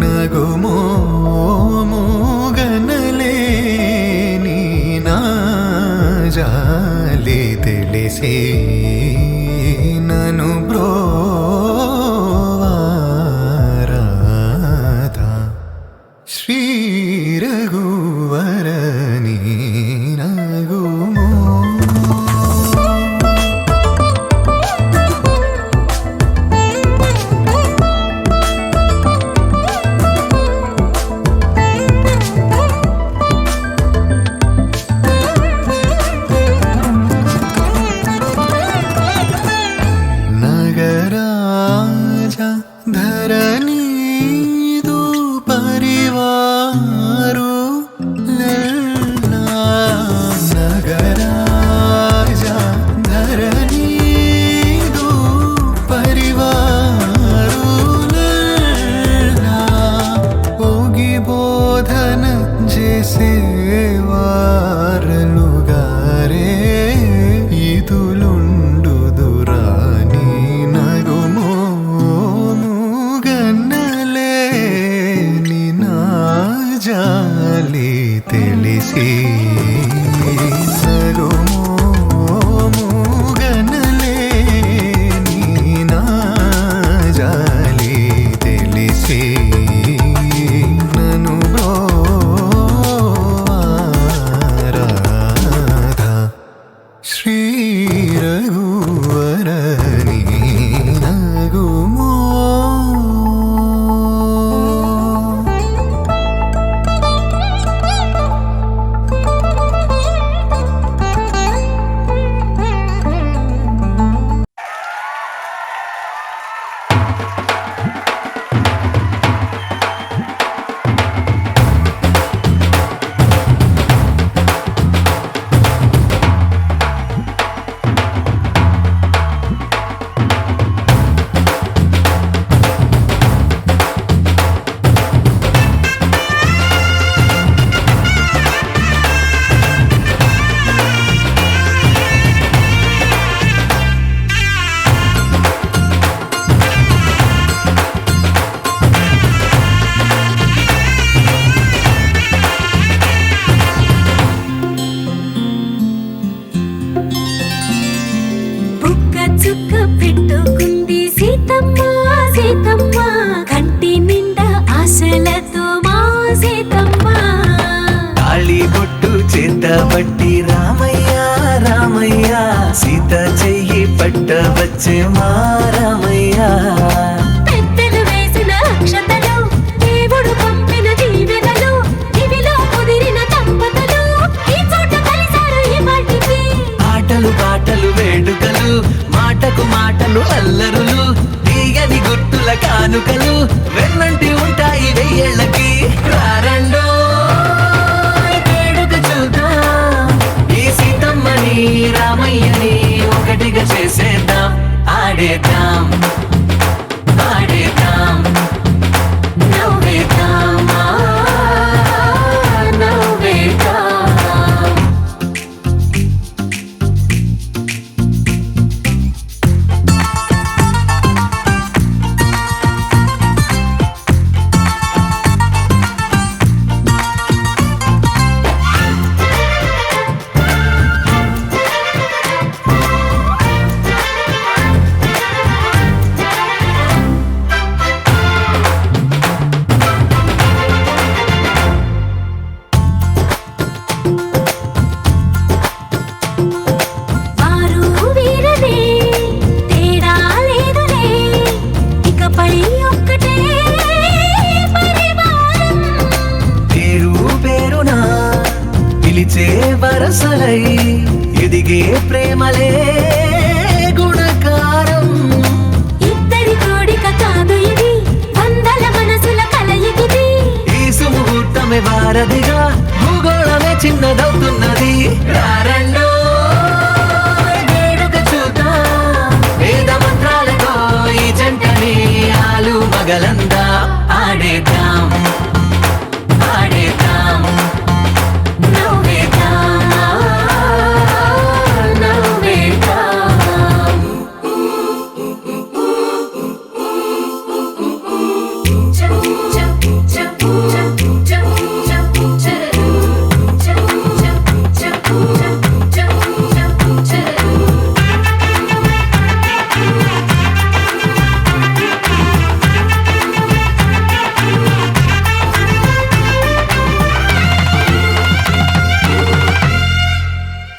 నగుమో ఓముగనలే నీనా జాలి తెలిసి నను బ్రోవారాధా శ్రీ రఘువరని నగుమో నగరాజ ధరణీదు పరివారు లల్లా నగరాజ ధరణీదు పరివారు లల్లా ఓగి బోధన చేసేవారలుగారే ఇదులుండుదురాని నగుమో ముగన్నలే నినా జాలి తెలిసి నగుమో ముగన్నలే నినా జాలి తెలిసి నను బ్రోవారాధా శ్రీ రఘువరని నగుమో పట్టబట్టి రామయ్య రామయ్య సీత చెయ్యి పట్టవచ్చే మా రామయ్య పెద్దలు వేసిన అక్షతలు దేవుడు పంపిన దీవెనలు ఇవిలో కుదిరిన దంపతులు ఈ చోట కలిసారు ఈ పాటికి ఆటలు పాటలు వేడుకలు మాటకు మాటలు అల్లరులు తీయని గుర్తుల కానుకలు వెన్నంటి ఉంటాయి వెయ్యేళ్ళకి రారండో వేడుక చూద్దాం ఈ సీతమ్మని రామయ్యని ఒకటిగా చేసేద్దాం ఆడేద్దాం ఆడేద్దాం నవ్వేద్దాం నవ్వేద్దాం వారు వీరనే తేడా లేదులే ఇకపై ఒక్కటే పరివారం పేరు పేరునా పిలిచే వరసలై ఎదిగే ప్రేమలే గుణకారం ఇద్దరి కోడిక కాదు ఇది వందల మనసుల కలయికిది ఈ సుముహూర్తమే వారధిగా భూగోళమే చిన్నదవుతున్నది రారండో వేడుక చూద్దాం వేద మంత్రాలతో ఈ జంటని ఆలు మగలందా ఆడేద్దాం ఆడేద్దాం నవ్వేద్దాం నవ్వేద్దాం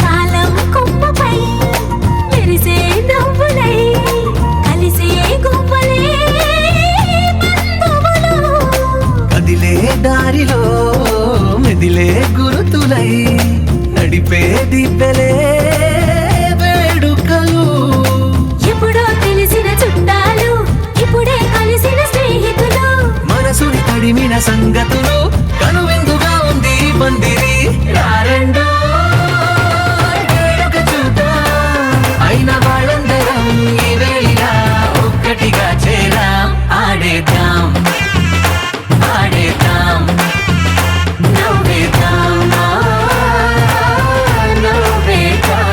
కాలం కొమ్మపై మెరిసే నవ్వులై కలిసే గువ్వలే బంధువులు కదిలే దారిలో మెదిలే గురుతులై నడిపే దిబ్బెలే వేడుకలు ఎప్పుడో తెలిసిన చుట్టాలు ఇప్పుడే కలిసిన స్నేహితులు మనసుని తడిమిన సంగతులు కనువిందుగా ఉంది ఈ పందిరి రారండో వేడుక చూద్దాం అయిన వాళ్ళందరం ఈ వేళ ఒక్కటిగా చేరాం ఆడేద్దాం ఆడేద్దాం నవ్వేద్దాం నవ్వేద్దాం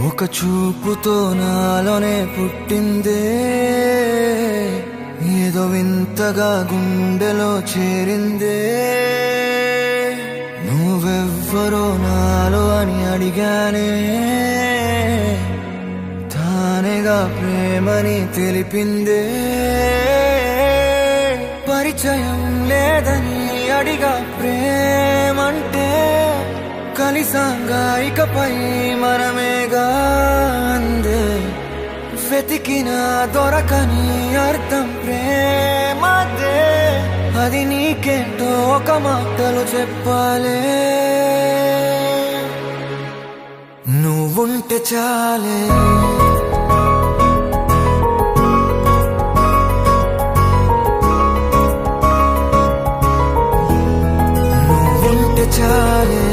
ఒక చూపుతో నాలోనే పుట్టిందే ఏదో వింతగా గుండెలో చేరిందే నువ్వెవ్వరో నాలో అని అడిగానే తానేగా ప్రేమని తెలిపిందే పరిచయం లేదని అడిగా ప్రేమంటే కలిసాంగా ఇకపై మనమేగా అందే వెతికిన దొరకని అర్థం ప్రేమదే అది నీకేంటో ఒక మాటలు చెప్పాలే నువ్వుంటే చాలే నువ్వుంటే చాలే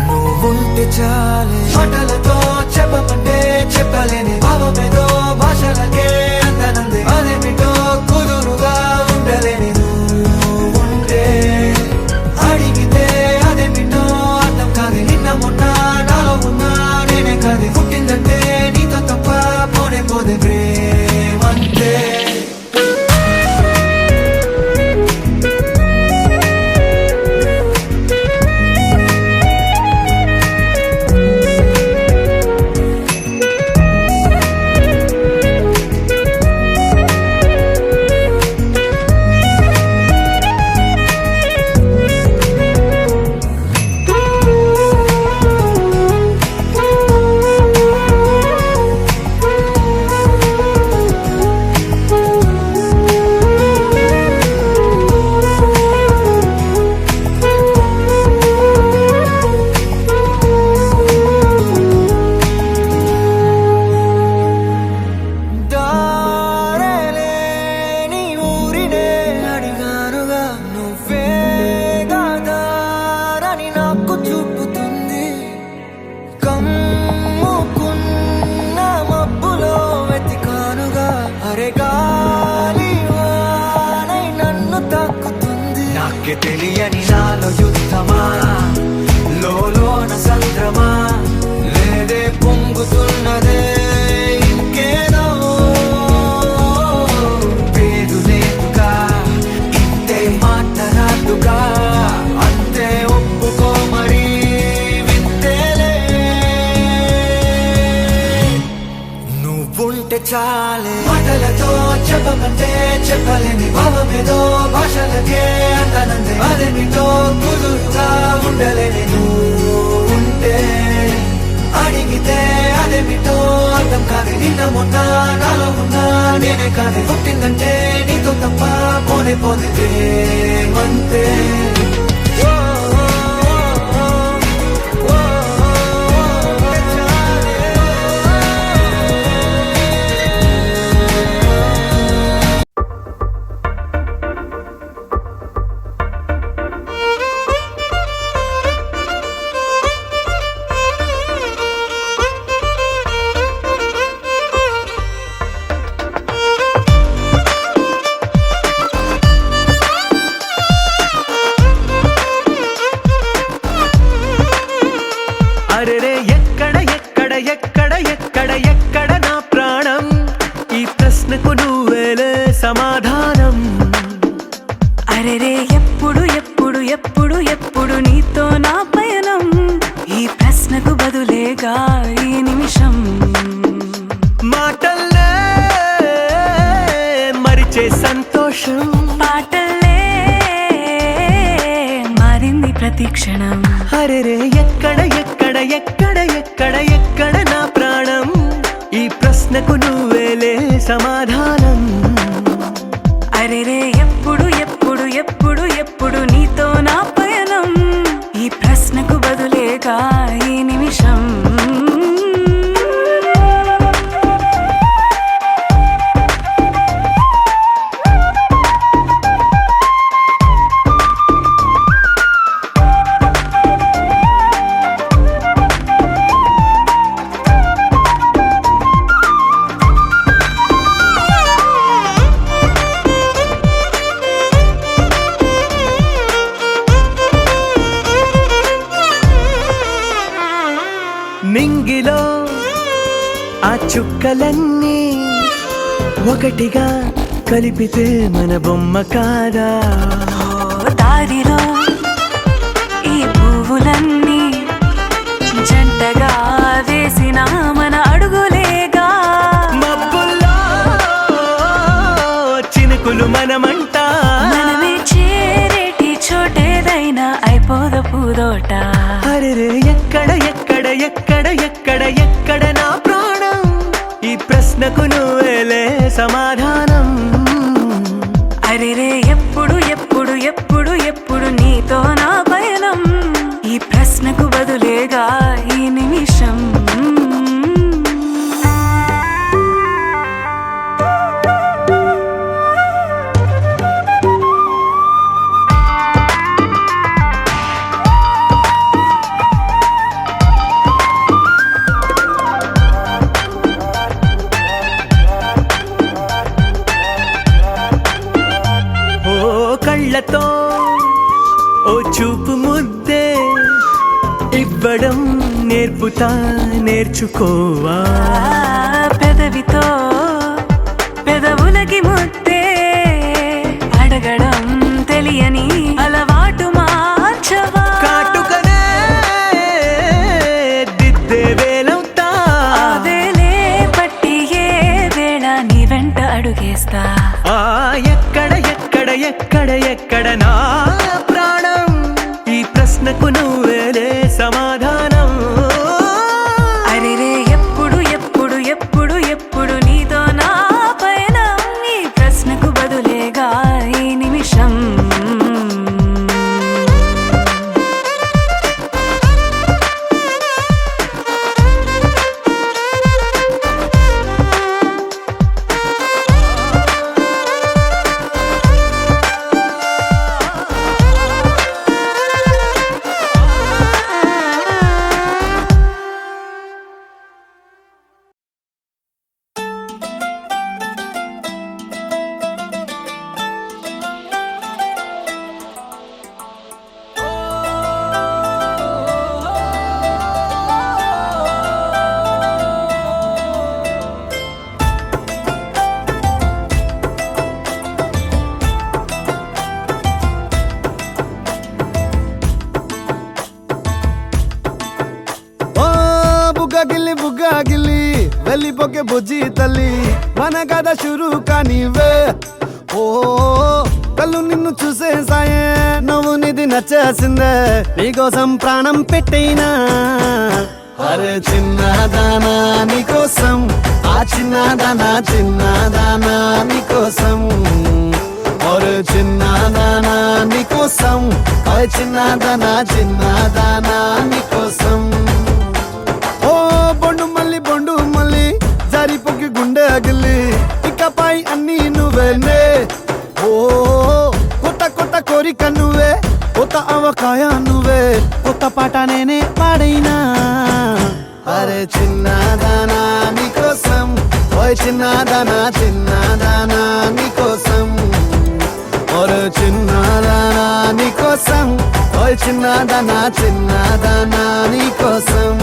నువ్వుంటే చాలే మాటలతో చెప్పమంటే చెప్పలేని భావమేదో భాషలకే అందనందే అదేమిటో కుదురుగా ఉండలేని నువ్వుంటే అడిగితే అదేమిటో అర్థం కాదు నిన్న మొన్న నాలో ఉన్నా నేనే కాదు పుట్టిందంటే నీతో తప్ప పోనే పోదే ప్రేమ నీకే తెలియని నాలో యుద్ధమా లోన సంద్రమా లేదే పొంగుతున్నదే ఇంకేదో పేరు లేదుగా ఇంతే మాట్లాడుగా అంతే ఒప్పుకో మరి వింతేలే నువ్వుంటే చాలే మాటలతో చెప్పమంటే చెప్పలేని భావమేదో భాషలకే అందనందే అదేమిటో కుదురుగా ఉండలేని నువ్వు ఉంటే అడిగితే అదేమిటో అర్థం కాదు నిన్న మొన్న నాలో ఉన్నా నేనే కాదు పుట్టిందంటే నీతో తప్ప పోనే పోతే మంతే అరెరే ఎక్కడ ఎక్కడ ఎక్కడ ఎక్కడ ఎక్కడ నా ప్రాణం ఈ ప్రశ్నకు నువ్వేలే సమాధానం అరెరే ఎప్పుడు ఎప్పుడు ఎప్పుడు ఎప్పుడు నీతో నా పయనం ఈ ప్రశ్నకు బదులేగా ఈ నిమిషం మాటల్లే మరిచే సంతోషం పాటలే మారింది ప్రతి క్షణం అరెరే ఎక్కడ ఎక్కడ ఎక్కడ ఎక్కడ ఎక్కడ నా ప్రాణం ఈ ప్రశ్నకు నువ్వేలే సమాధానం అరెరే ఎప్పుడు ఎప్పుడు ఎప్పుడు ఎప్పుడు నీతో నా పయనం ఈ ప్రశ్నకు బదులేగా ఈ నిమిషం నింగిలో ఆ చుక్కలన్నీ ఒకటిగా కలిపితే మన బొమ్మ కాదా దారిలో ఈ పువ్వులన్నీ జంటగా వేసిన మన అడుగులేగా మబ్బుల్లో చినుకులు మనమంట మనమే చేరేటి చోటేదైనా అయిపోద పూదోట అరెరే ఎక్కడ ఎక్కడ ఎక్కడ ఎక్కడ ఎక్కడ నా ప్రాణం ఈ ప్రశ్నకు నువ్వేలే సమాధానం అరెరే ఎప్పుడు ఎప్పుడు ఎప్పుడు ఎప్పుడు నీతో నా పయనం ఈ ప్రశ్నకు బదులేగా ఈ నిమిషం ఓ కళ్ళతో ఓ చూపు ముద్దే ఇవ్వడం నేర్పుతా నేర్చుకోవా పెదవితో పెదవులకి ముద్దే అడగడం తెలియని అలవాటు మార్చవా కాటుకనే దిద్దే వేలవుతా అదేలే పట్టి ఏ వేళ నీ వెంట అడుగేస్తా ఆ ఎక్కడ ఎక్కడ ఎక్కడ ఎక్కడ నా ప్రాణం ఈ ప్రశ్నకు నువ్వేలే సమాధానం అరెరే ఎప్పుడు ఎప్పుడు ఎప్పుడు ఎప్పుడు నీతో నా పయనం ఈ ప్రశ్నకు బదులేగా ఈ నిమిషం జారిపోకే బుజ్జి తల్లి మన కథ షురు కానివే ఓ కళ్ళు నిన్ను చూసేసాయే నువ్వు నిధి నచ్చేసిందే నీకోసం ప్రాణం పెట్టైనా అరే చిన్నదానా నీకోసం ఆ చిన్నదానా నీకోసం ఒరే చిన్నదానా నీకోసం ఓయ్ చిన్నదానా నీకోసం ఓ బొండు మళ్ళీ జారిపోకి గుండె అగిలి ఇకపై అన్ని నువ్వేనే ఓ కొత్త కోరిక నువ్వే కొత్త అవకాయ నువ్వే కొత్త పాట నేనే పాడైనా అరే చిన్నదానా నీకోసం ఓయ్ చిన్నదానా నీకోసం ఒరే చిన్నదానా నీకోసం ఓయ్ చిన్నదానా నీకోసం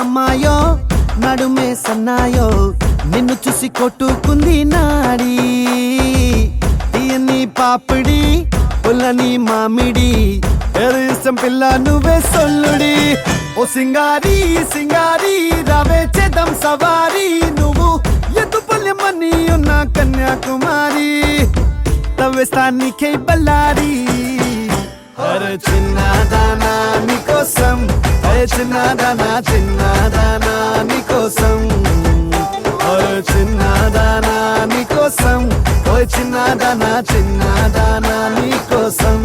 అమ్మాయో నడుమే సన్నాయో నిన్ను చూసి కొట్టుకుంది నాడి తీయని పాపిడి పుల్లని మామిడి ఏరు ఇష్టం పిల్ల నువ్వే సొల్లుడి ఓ సింగారి రావే చేద్దాం సవారి నువ్వు ఎత్తుపల్లెమని ఉన్న కన్యాకుమారి తవ్వేస్తానికై బల్లారి అరే చిన్నదానా నీకోసం అరే చిన్నదానా నీకోసం అరే చిన్నదానా నీకోసం ఓయ్ చిన్నదానా నీకోసం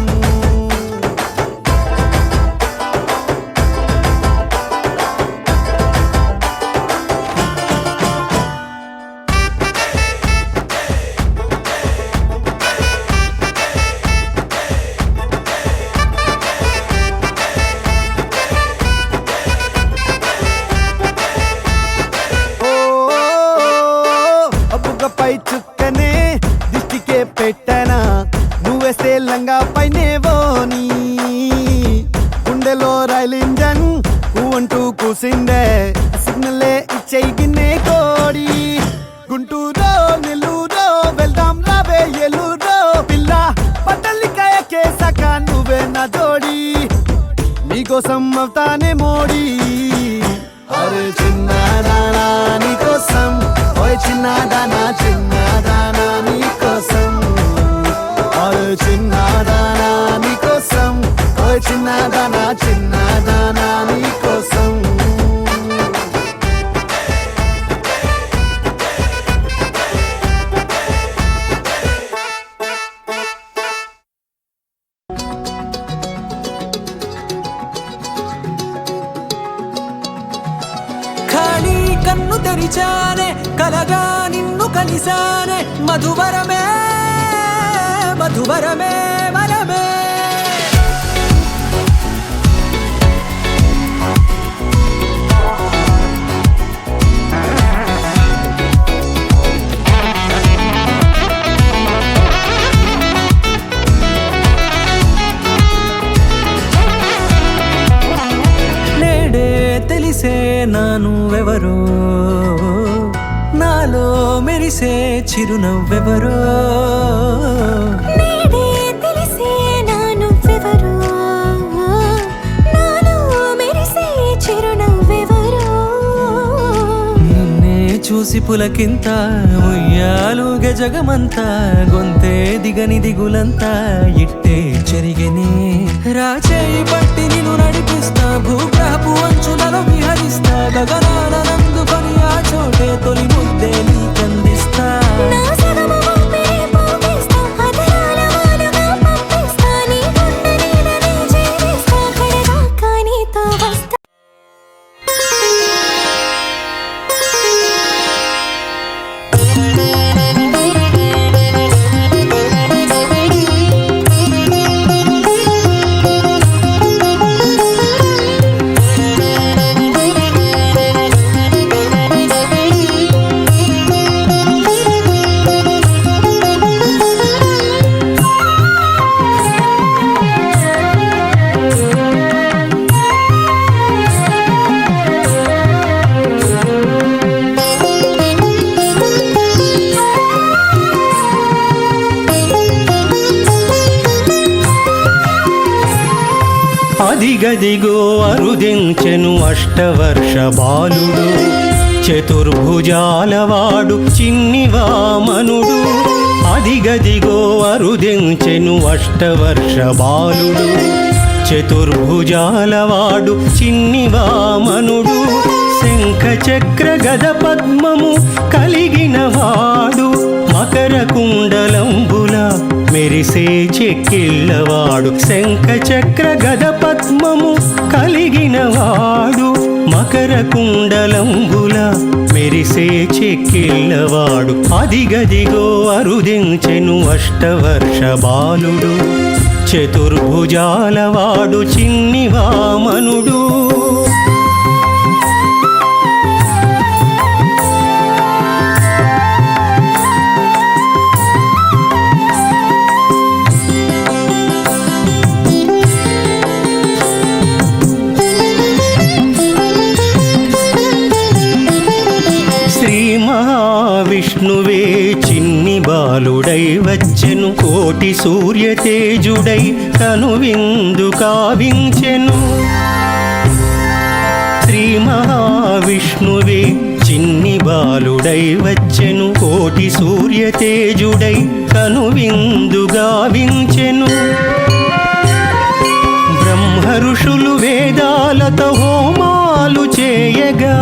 పై చుక్కనే దిష్టికే పెట్టనా నువ్వేసే లంగా పైనేవోని గుండెలో రైలు ఇంజన్ అంటూ కూసిందే సిగ్నలే ఇచ్చే గిన్నె కోడి గుంటూరో నెల్లూరో వెళ్దాం రావే ఎల్లూరో పిల్ల పట్టలికాయ కేసక నువ్వే నా జోడి నీకోసం అవుతానే మోడీ అరే చిన్నదానా నీకోసం ఓయ్ చిన్నదానా నీకోసం అరే చిన్నదానా నీకోసం ఓయ్ చిన్నదానా నీకోసం ఖాళీ కన్ను తెరిచానే కలగా నిన్ను కలిసానే మధువరమే వరమే నేడే తెలిసే నానువెవరో నాలో మెరిసే చిరునవ్వెవరో నేడే తెలిసే నానువ్వెవరో నాలో మెరిసే చిరునవ్వెవరో నిన్నే చూసి పులకింత ఉయ్యాలుగే జగమంతా గొంతే దిగని దిగులంతా ఇట్టే చెరిగెనే రాచేయి పట్టి నిన్ను నడిపిస్తా భూగ్రహపు అంచులలో విహరిస్తా గగనాల నందుకొని ఆ చోటే తొలి ముద్దే నీకందిస్తా నా సగము ఊపిరి పోగిస్తా అధరాల వానగా పంపిస్తా నీ గుండె నీడనే చేరిస్తా కడదాకా నీతో వస్తా అదిగదిగో అరుదించెను అష్టవర్ష బాలుడు చతుర్భుజాలవాడు చిన్ని వామనుడు అదిగదిగో అరుదించెను అష్టవర్ష బాలుడు చతుర్భుజాలవాడు చిన్ని వామనుడు శంఖ చక్ర గద పద్మము కలిగిన వాడు మకర కుండలంబుల మెరిసే చెక్కిళ్ళవాడు శంఖ చక్ర గద పద్మము కలిగిన వాడు మకర కుండలంబుల మెరిసే చెక్కిళ్ళవాడు అదిగదిగో అరుదించెను అష్టవర్ష బాలుడు చతుర్భుజాలవాడు చిన్ని వామనుడు విష్ణువే చిన్ని బాలుడై వచ్చెను కోటి సూర్య తేజుడై కనువిందు కావించెను శ్రీ మహావిష్ణువే చిన్ని బాలుడై వచ్చెను కోటి సూర్య తేజుడై కనువిందు గావించెను బ్రహ్మ ఋషులు వేదాలతో హోమాలు చేయగా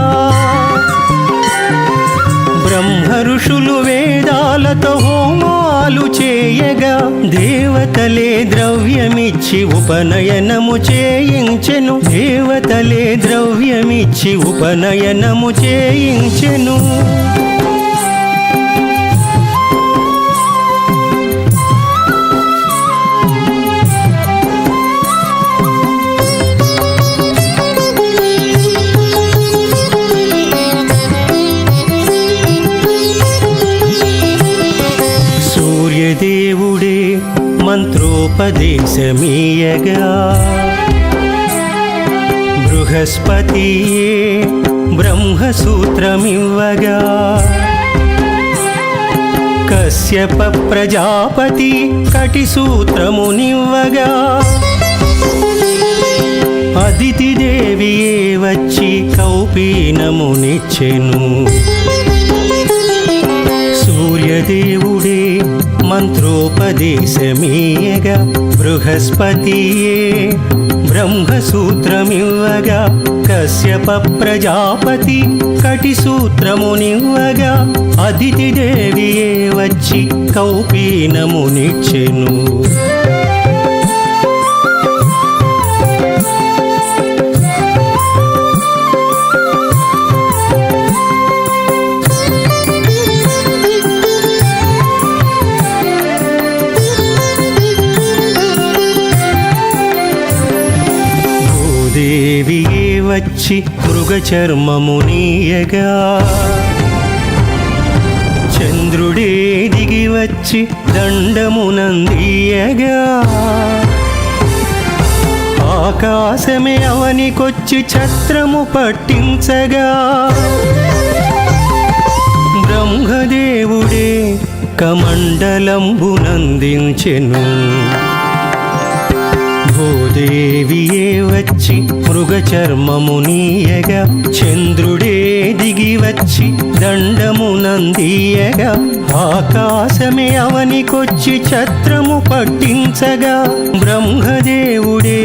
బ్రహ్మ ఋషులు వేదాలతో హోమాలు చేయగా దేవతలే ద్రవ్యమిచ్చి ఉపనయనము చేయించెను దేవతలే ద్రవ్యమిచ్చి ఉపనయనము చేయించెను దేవుడే మంత్రోపదేశమీయగా బృహస్పతియే బ్రహ్మసూత్రమివ్వగా కశ్యప ప్రజాపతి కటిసూత్రమునివ్వగా అదితి దేవియే వచ్చి కౌపీనమునిచ్చెను సూర్యదేవుడే మంత్రోపదేశమీయగా బృహస్పతియే బ్రహ్మసూత్రమివ్వగా కశ్యప ప్రజాపతి కటిసూత్రమునివ్వగా అదితి దేవియే వచ్చి కౌపీనమునిచ్చెను దేవియే వచ్చి మృగచర్మమునీయగా చంద్రుడే దిగి వచ్చి దండమునందీయగా ఆకాశమే అవనికొచ్చి ఛత్రము పట్టించగా బ్రహ్మదేవుడే కమండలంబునందించెను భూదేవియే వచ్చి మృగచర్మమునీయగా చంద్రుడే దిగి వచ్చి దండమునందీయగా ఆకాశమే అవనికొచ్చి ఛత్రము పట్టించగా బ్రహ్మదేవుడే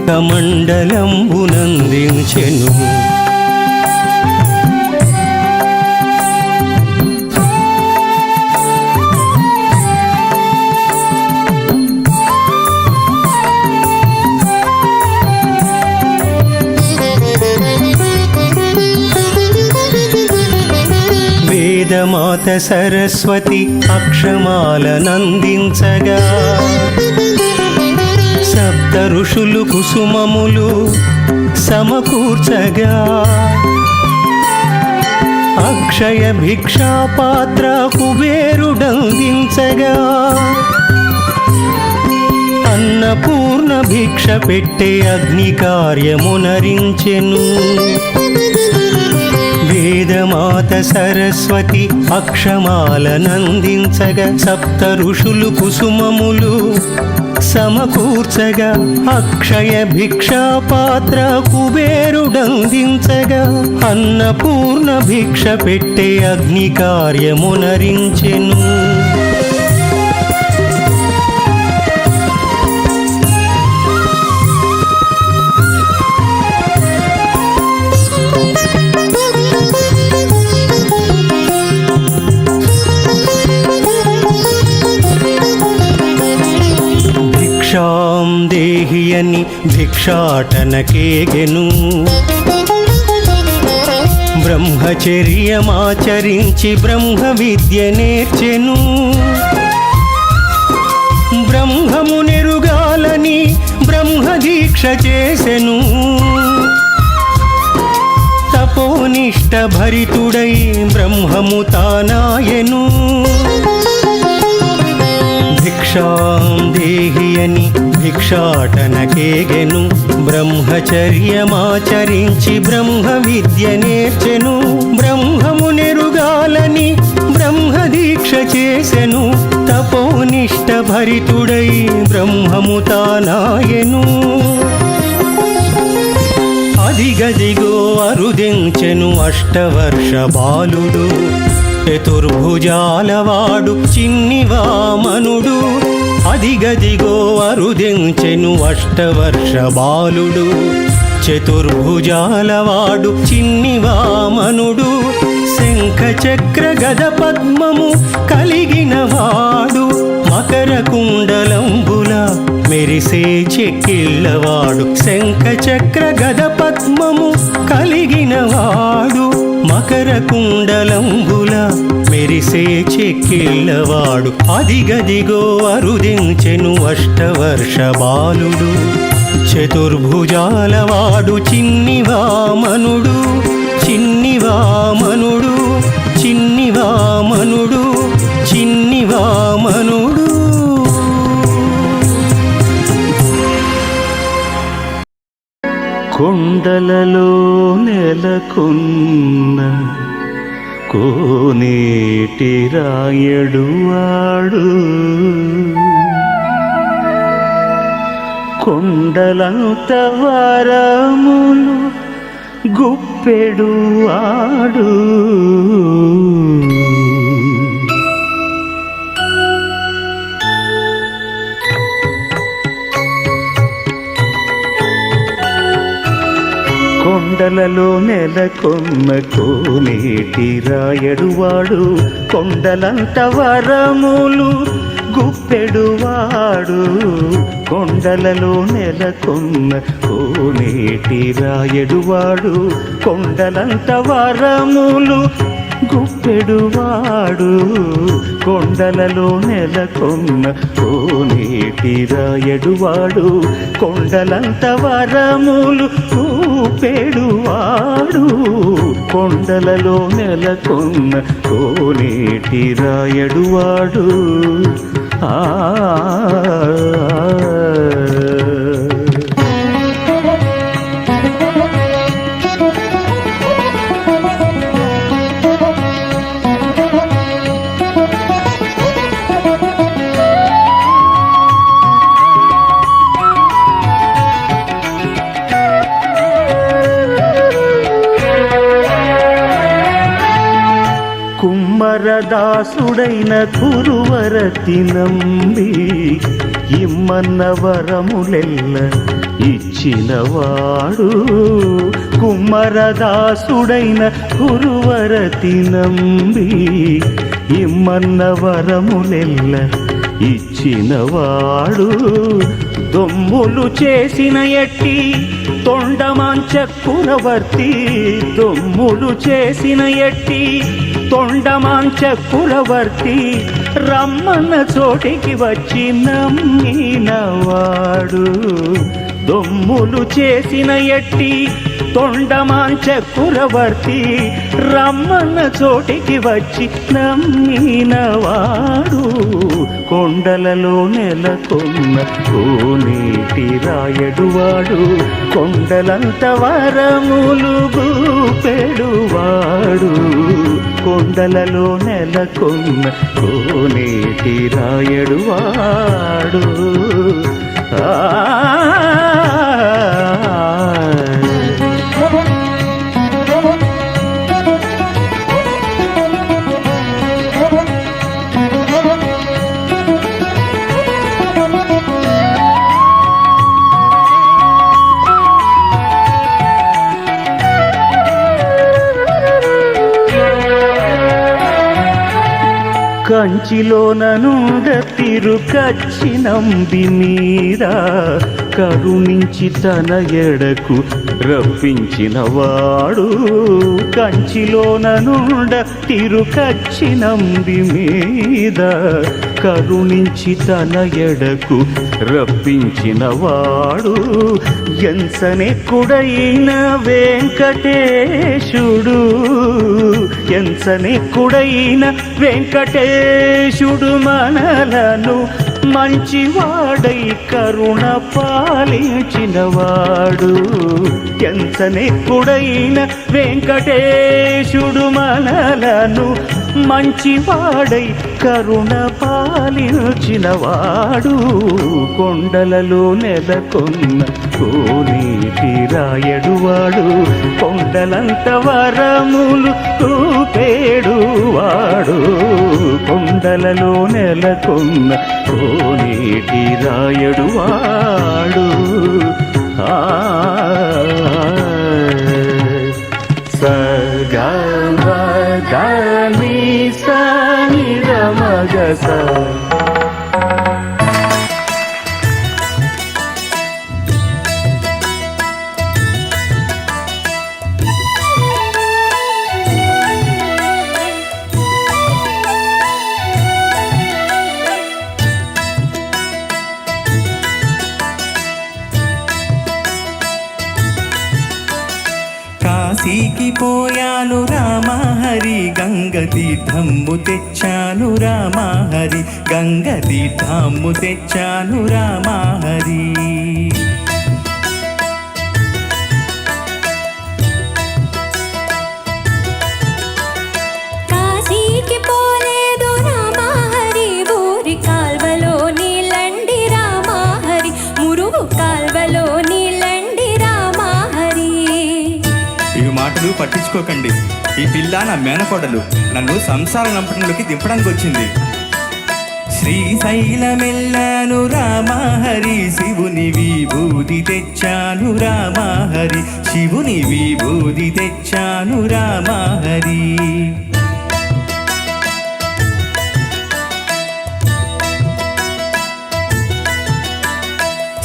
కమండలంబునందించెను వేదమాత సరస్వతి అక్షమాలనందించగా సప్త ఋషులు కుసుమములు సమకూర్చగా అక్షయ భిక్షాపాత్ర కుబేరుడందించగా అన్నపూర్ణ భిక్ష పెట్టే అగ్ని కార్యమునరించెను వేదమాత సరస్వతి అక్షమాలనందించగా సప్త ఋషులు కుసుమములు సమకూర్చగా అక్షయ భిక్షా పాత్ర కుబేరుడందించగా అన్నపూర్ణ భిక్ష పెట్టే అగ్ని కార్యమునరించెను. భిక్షాం దేహి అని భిక్షాటనకేగెను. బ్రహ్మచర్యమాచరించి బ్రహ్మ విద్య నేర్చెను. బ్రహ్మము నెరుగాలని బ్రహ్మ దీక్ష చేసెను. తపోనిష్ట భరితుడై బ్రహ్మము తానాయెను. భిక్షాం దేహి అని భిక్షాటనకేగెను. బ్రహ్మచర్యమాచరించి బ్రహ్మ విద్య నేర్చెను. బ్రహ్మము నెరుగాలని బ్రహ్మ దీక్ష చేసెను. తపోనిష్ట భరితుడై బ్రహ్మము తానాయెను. అదిగదిగో అరుదించెను అష్టవర్ష బాలుడు. చతుర్భుజాలవాడు చిన్ని వామనుడు. అదిగదిగో అరుదించెను అష్టవర్ష బాలుడు. చతుర్భుజాలవాడు చిన్ని వామనుడు. శంఖ చక్ర గద పద్మము కలిగిన వాడు. మకర కుండలంబుల మెరిసే చెక్కిళ్ళవాడు. శంఖ చక్ర గద పద్మము కలిగిన వాడు. మకర కుండలంబుల మెరిసే చెక్కిళ్ళవాడు. అదిగదిగో అరుదించెను అష్టవర్ష బాలుడు. చతుర్భుజాలవాడు చిన్ని వామనుడు. చిన్ని వామనుడు. చిన్ని వామనుడు. చిన్ని వామనుడు. కొండలలో నెలకొన్న కోనేటి రాయడు వాడు. కొండలంత వరములు గుప్పెడు వాడు. కొండలలో నెలకొన్న కోనేటి రాయడువాడు. కొండలంత వరములు గుప్పెడువాడు. కొండలలో నెలకొన్న కోనేటి రాయడువాడు. కొండలంత వరములు గుప్పెడువాడు. కొండలలో నెలకొన్న కోనేటి రాయడువాడు. కొండలంత వరములు గుప్పెడువాడు. కొండలలో నెలకొన్న కోనేటి రాయడువాడు. ఆ కుమ్మరదాసుడైన కురువరతి నంబి ఇమ్మన్న వరములెల్ల ఇచ్చినవాడు. కుమ్మరదాసుడైన కురువరతి నంబి ఇమ్మన్న వరములెల్ల ఇచ్చినవాడు. దొమ్ములు చేసిన ఎట్టి తొండమాంచ కురవర్తి. దొమ్ములు చేసిన ఎట్టి తొండమాంచ కురవర్తి. రమ్మన్న చోటికి వచ్చి నమ్మినవాడు. దొమ్ములు చేసిన ఎట్టి తొండమాంచ కురవర్తి. రమ్మన్న చోటికి వచ్చి నమ్మినవాడు. కొండలలో నెలకొన్న కోనేటి రాయడువాడు. కొండలంత వరములు గుప్పెడువాడు. కొండలలో నెలకొన్న కోనేటి రాయడు వాడు కంచిలోననుండ తిరుకచ్చినంబి మీద కరుణించి తన ఎడకు రప్పించినవాడు కంచిలోననుండ తిరుకచ్చినంబి మీద కరుణించి తన ఎడకు రప్పించినవాడు ఎంచనెక్కుడైన వెంకటేశుడు ఎంచనెక్కుడైన వెంకటేశుడు మనలను మంచివాడై కరుణ పాలించినవాడు ఎంచనెక్కుడైన వెంకటేశుడు మనలను మంచివాడై కరుణ పాలించినవాడు కొండలలో నెలకొన్న కోనేటి రాయడు వాడు కొండలంత వరములు చూపేడు వాడు కొండలలో నెలకొన్న కోనేటి రాయడు వాడు సగమగని సనిరమగస కాశీకి పోయాను రామా హరి గంగ తీర్థమ్ము తెచ్చాను రామా హరి గంగ తీర్థమ్ము తెచ్చాను రామా హరి కాశీకి పోలేదు రామా హరి ఊరి కాల్వలో నీళ్ళండి రామా హరి మురుగు కాల్వలో నీళ్ళండి రామా హరి ఇవి మాటలు పట్టించుకోకండి. ఈ పిల్ల నా మేనకోడలు నన్ను సంసార నంపటంలోకి దింపడానికి వచ్చింది. శ్రీశైలమెల్లాను రామా హరి శివుని విభూతి తెచ్చాను రామా హరి శివుని విభూతి తెచ్చాను రామా హరి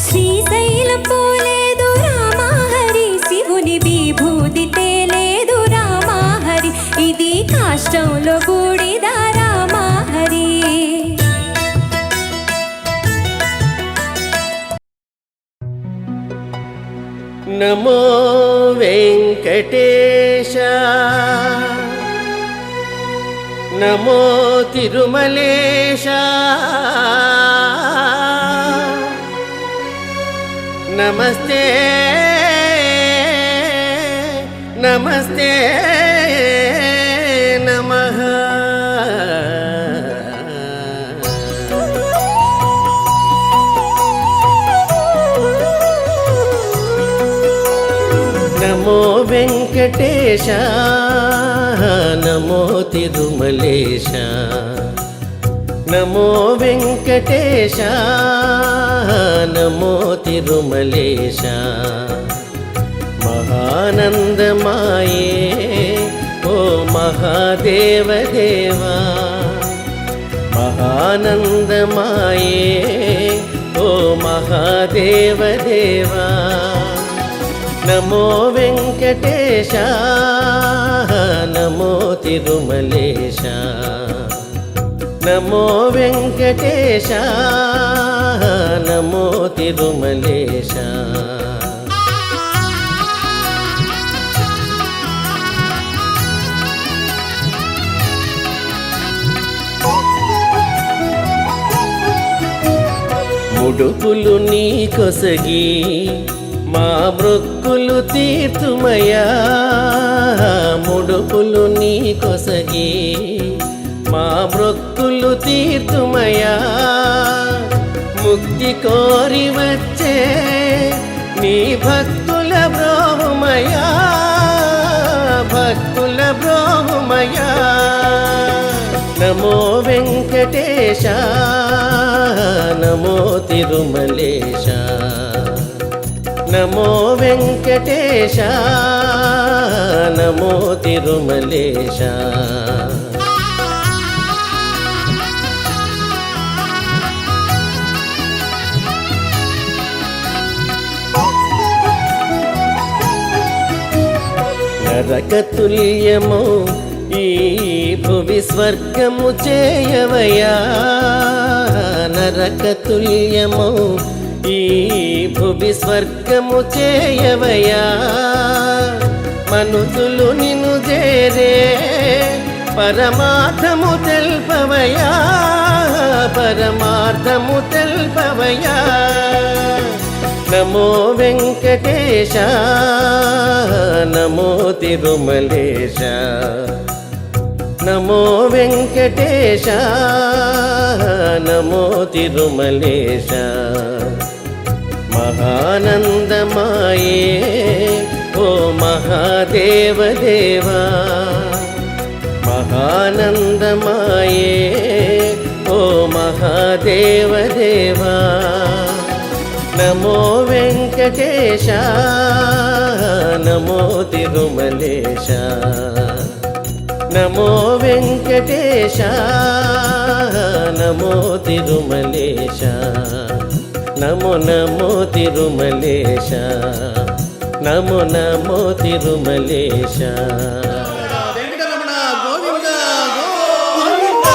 శ్రీశైలం పోలేదు రామా హరి శివుని విభూతి తేలేదు రామా హరి ఇది కాష్టంలో బూడిద రామా హరి నమో వెంకటేశ నమో తిరుమలేశ నమస్తే నమస్తే నమః నమో వెంకటేశ నమో తిరుమలేశ నమో వెంకటేశ నమో తిరుమలేశ మహానందమాయే ఓ మహాదేవ దేవా మహానందమాయే ఓ మహాదేవ దేవా నమో వెంకటేశ నమో తిరుమలేశ నమో వెంకటేశ నమో తిరుమలేశ ముడుపులు నీ కొసగి మా మృక్కులు తీర్తుమయా ముడు ముడుపులు నీ కొసగి మా మృక్కులు తీర్తుమయా ముక్తి కోరి వచ్చే నీ భక్తుల బ్రోహుమయా భక్తుల బ్రోహుమయా నమో వెంకటేశ నమో తిరుమలేశ నమో వెంకటేశ నమో తిరుమలేశ నరకతుల్యము ఈ భువి స్వర్గము చేయవయా నరకతుల్యము ఈ భువి స్వర్గము చేయవయా మనుషులు నిన్ను చేరే పరమార్థము తెల్పవయా పరమార్థము తెల్పవయా నమో వెంకటేశ నమో తిరుమలేశ నమో వెంకటేశ నమో తిరుమలేశ మహానందమాయే ఓ మహాదేవదేవా మహానందమాయే ఓ మహాదేవదేవా నమో వెంకటేశ నమో తిరుమలేశ నమో వెంకటేశ నమో తిరుమలేశ నమో నమో తిరుమలేశ నమో నమో తిరుమలేశ వెంకటరమణ గోవింద గోవింద.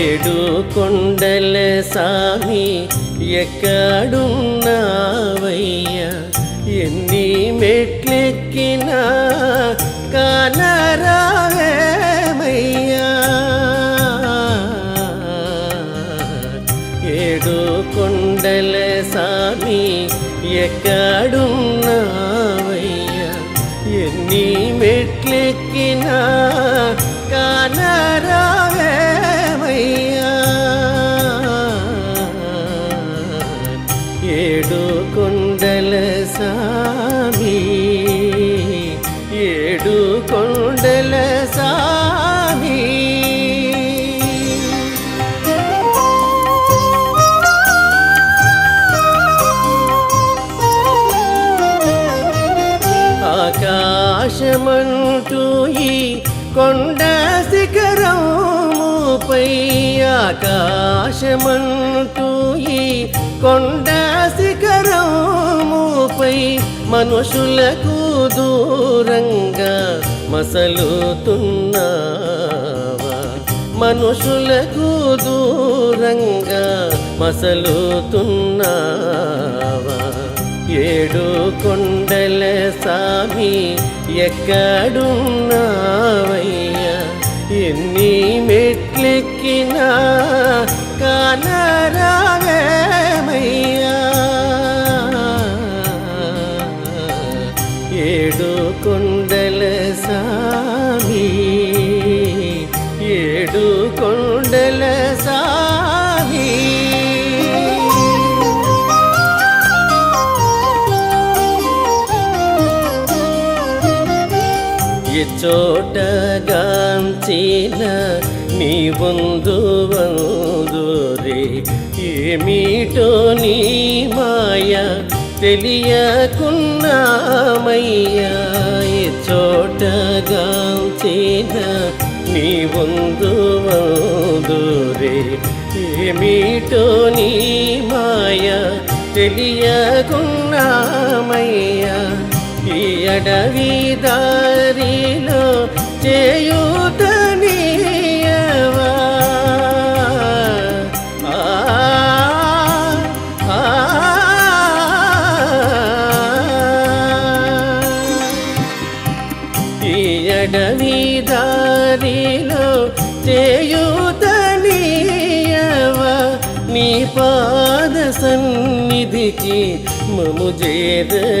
ఏడు కొండల సామి ఎక్కడున్నావయ్యా ఎన్ని మెట్లెక్కినా కానరావేమయ్యా ఏడు కొండల సామి ఎక్కడున్నావయ్యా ఎన్ని మెట్లెక్కినా కానరావేమయ్యా ఏడు కొండల సామి ఏడు కొండల సామి ఆకాశమంటూ ఈ కొండ శిఖరముపై ఆకాశమంటూ ఈ కొండ శిఖరముపై మనుషులకు దూరంగా మసలుతున్నావా మనుషులకు దూరంగా మసలుతున్నావా ఏడు కొండల సామి ఎక్కడున్నావయ్యా ఎన్ని మెట్లెక్కినా కానరావేమయ్యా ఏడు కొండల సామి ఏడు కొండల సామి చోటగాంచిన నీ వందు వందురే ఏమిటో నీ మాయ తెలియకున్నామయ్యా చోటగాంచిన నీ వందు వందురే ఏమిటో నీ మాయ తెలియకున్నామయ్యా ఈ అడవి దారిలో చేయూతనీయవా ఈ అడవి దారిలో చేయూతనీయవా నీ పాద సన్నిధికి మము చేరనీయవా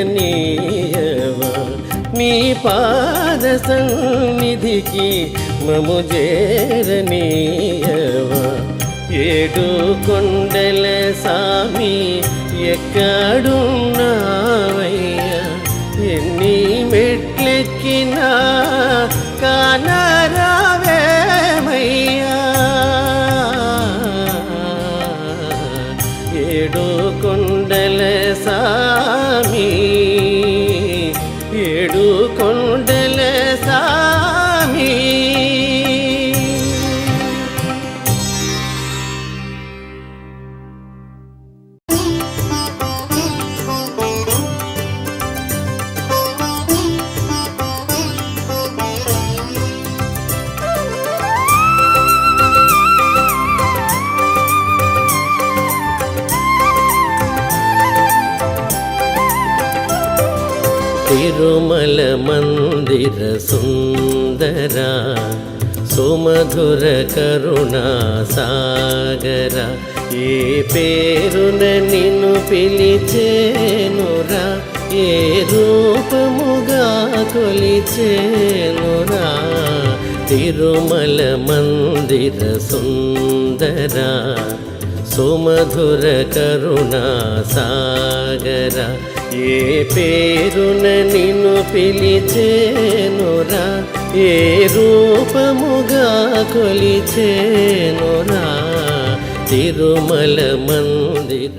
నీ పాద సన్నిధికి మము చేరనీయవా ఏడు కొండల సామి ఎక్కడున్నావయ్యా ఎన్ని మెట్లెక్కినా కానరావేమయ్యా ఏడు కొండల సామి ఏడు కొండల సామి తిరుమల మందిర సుందర సుమధుర కరుణా సాగర ఏ పేరున నిన్ను పిలిచేనురా ఏ రూపముగా కొలిచేనురా తిరుమల మందిర సుందర సుమధుర కరుణా సాగర ఏ పేరున నిన్ను పిలిచేనురా ఏ రూపముగా కొలిచేనురా తిరుమల మందిర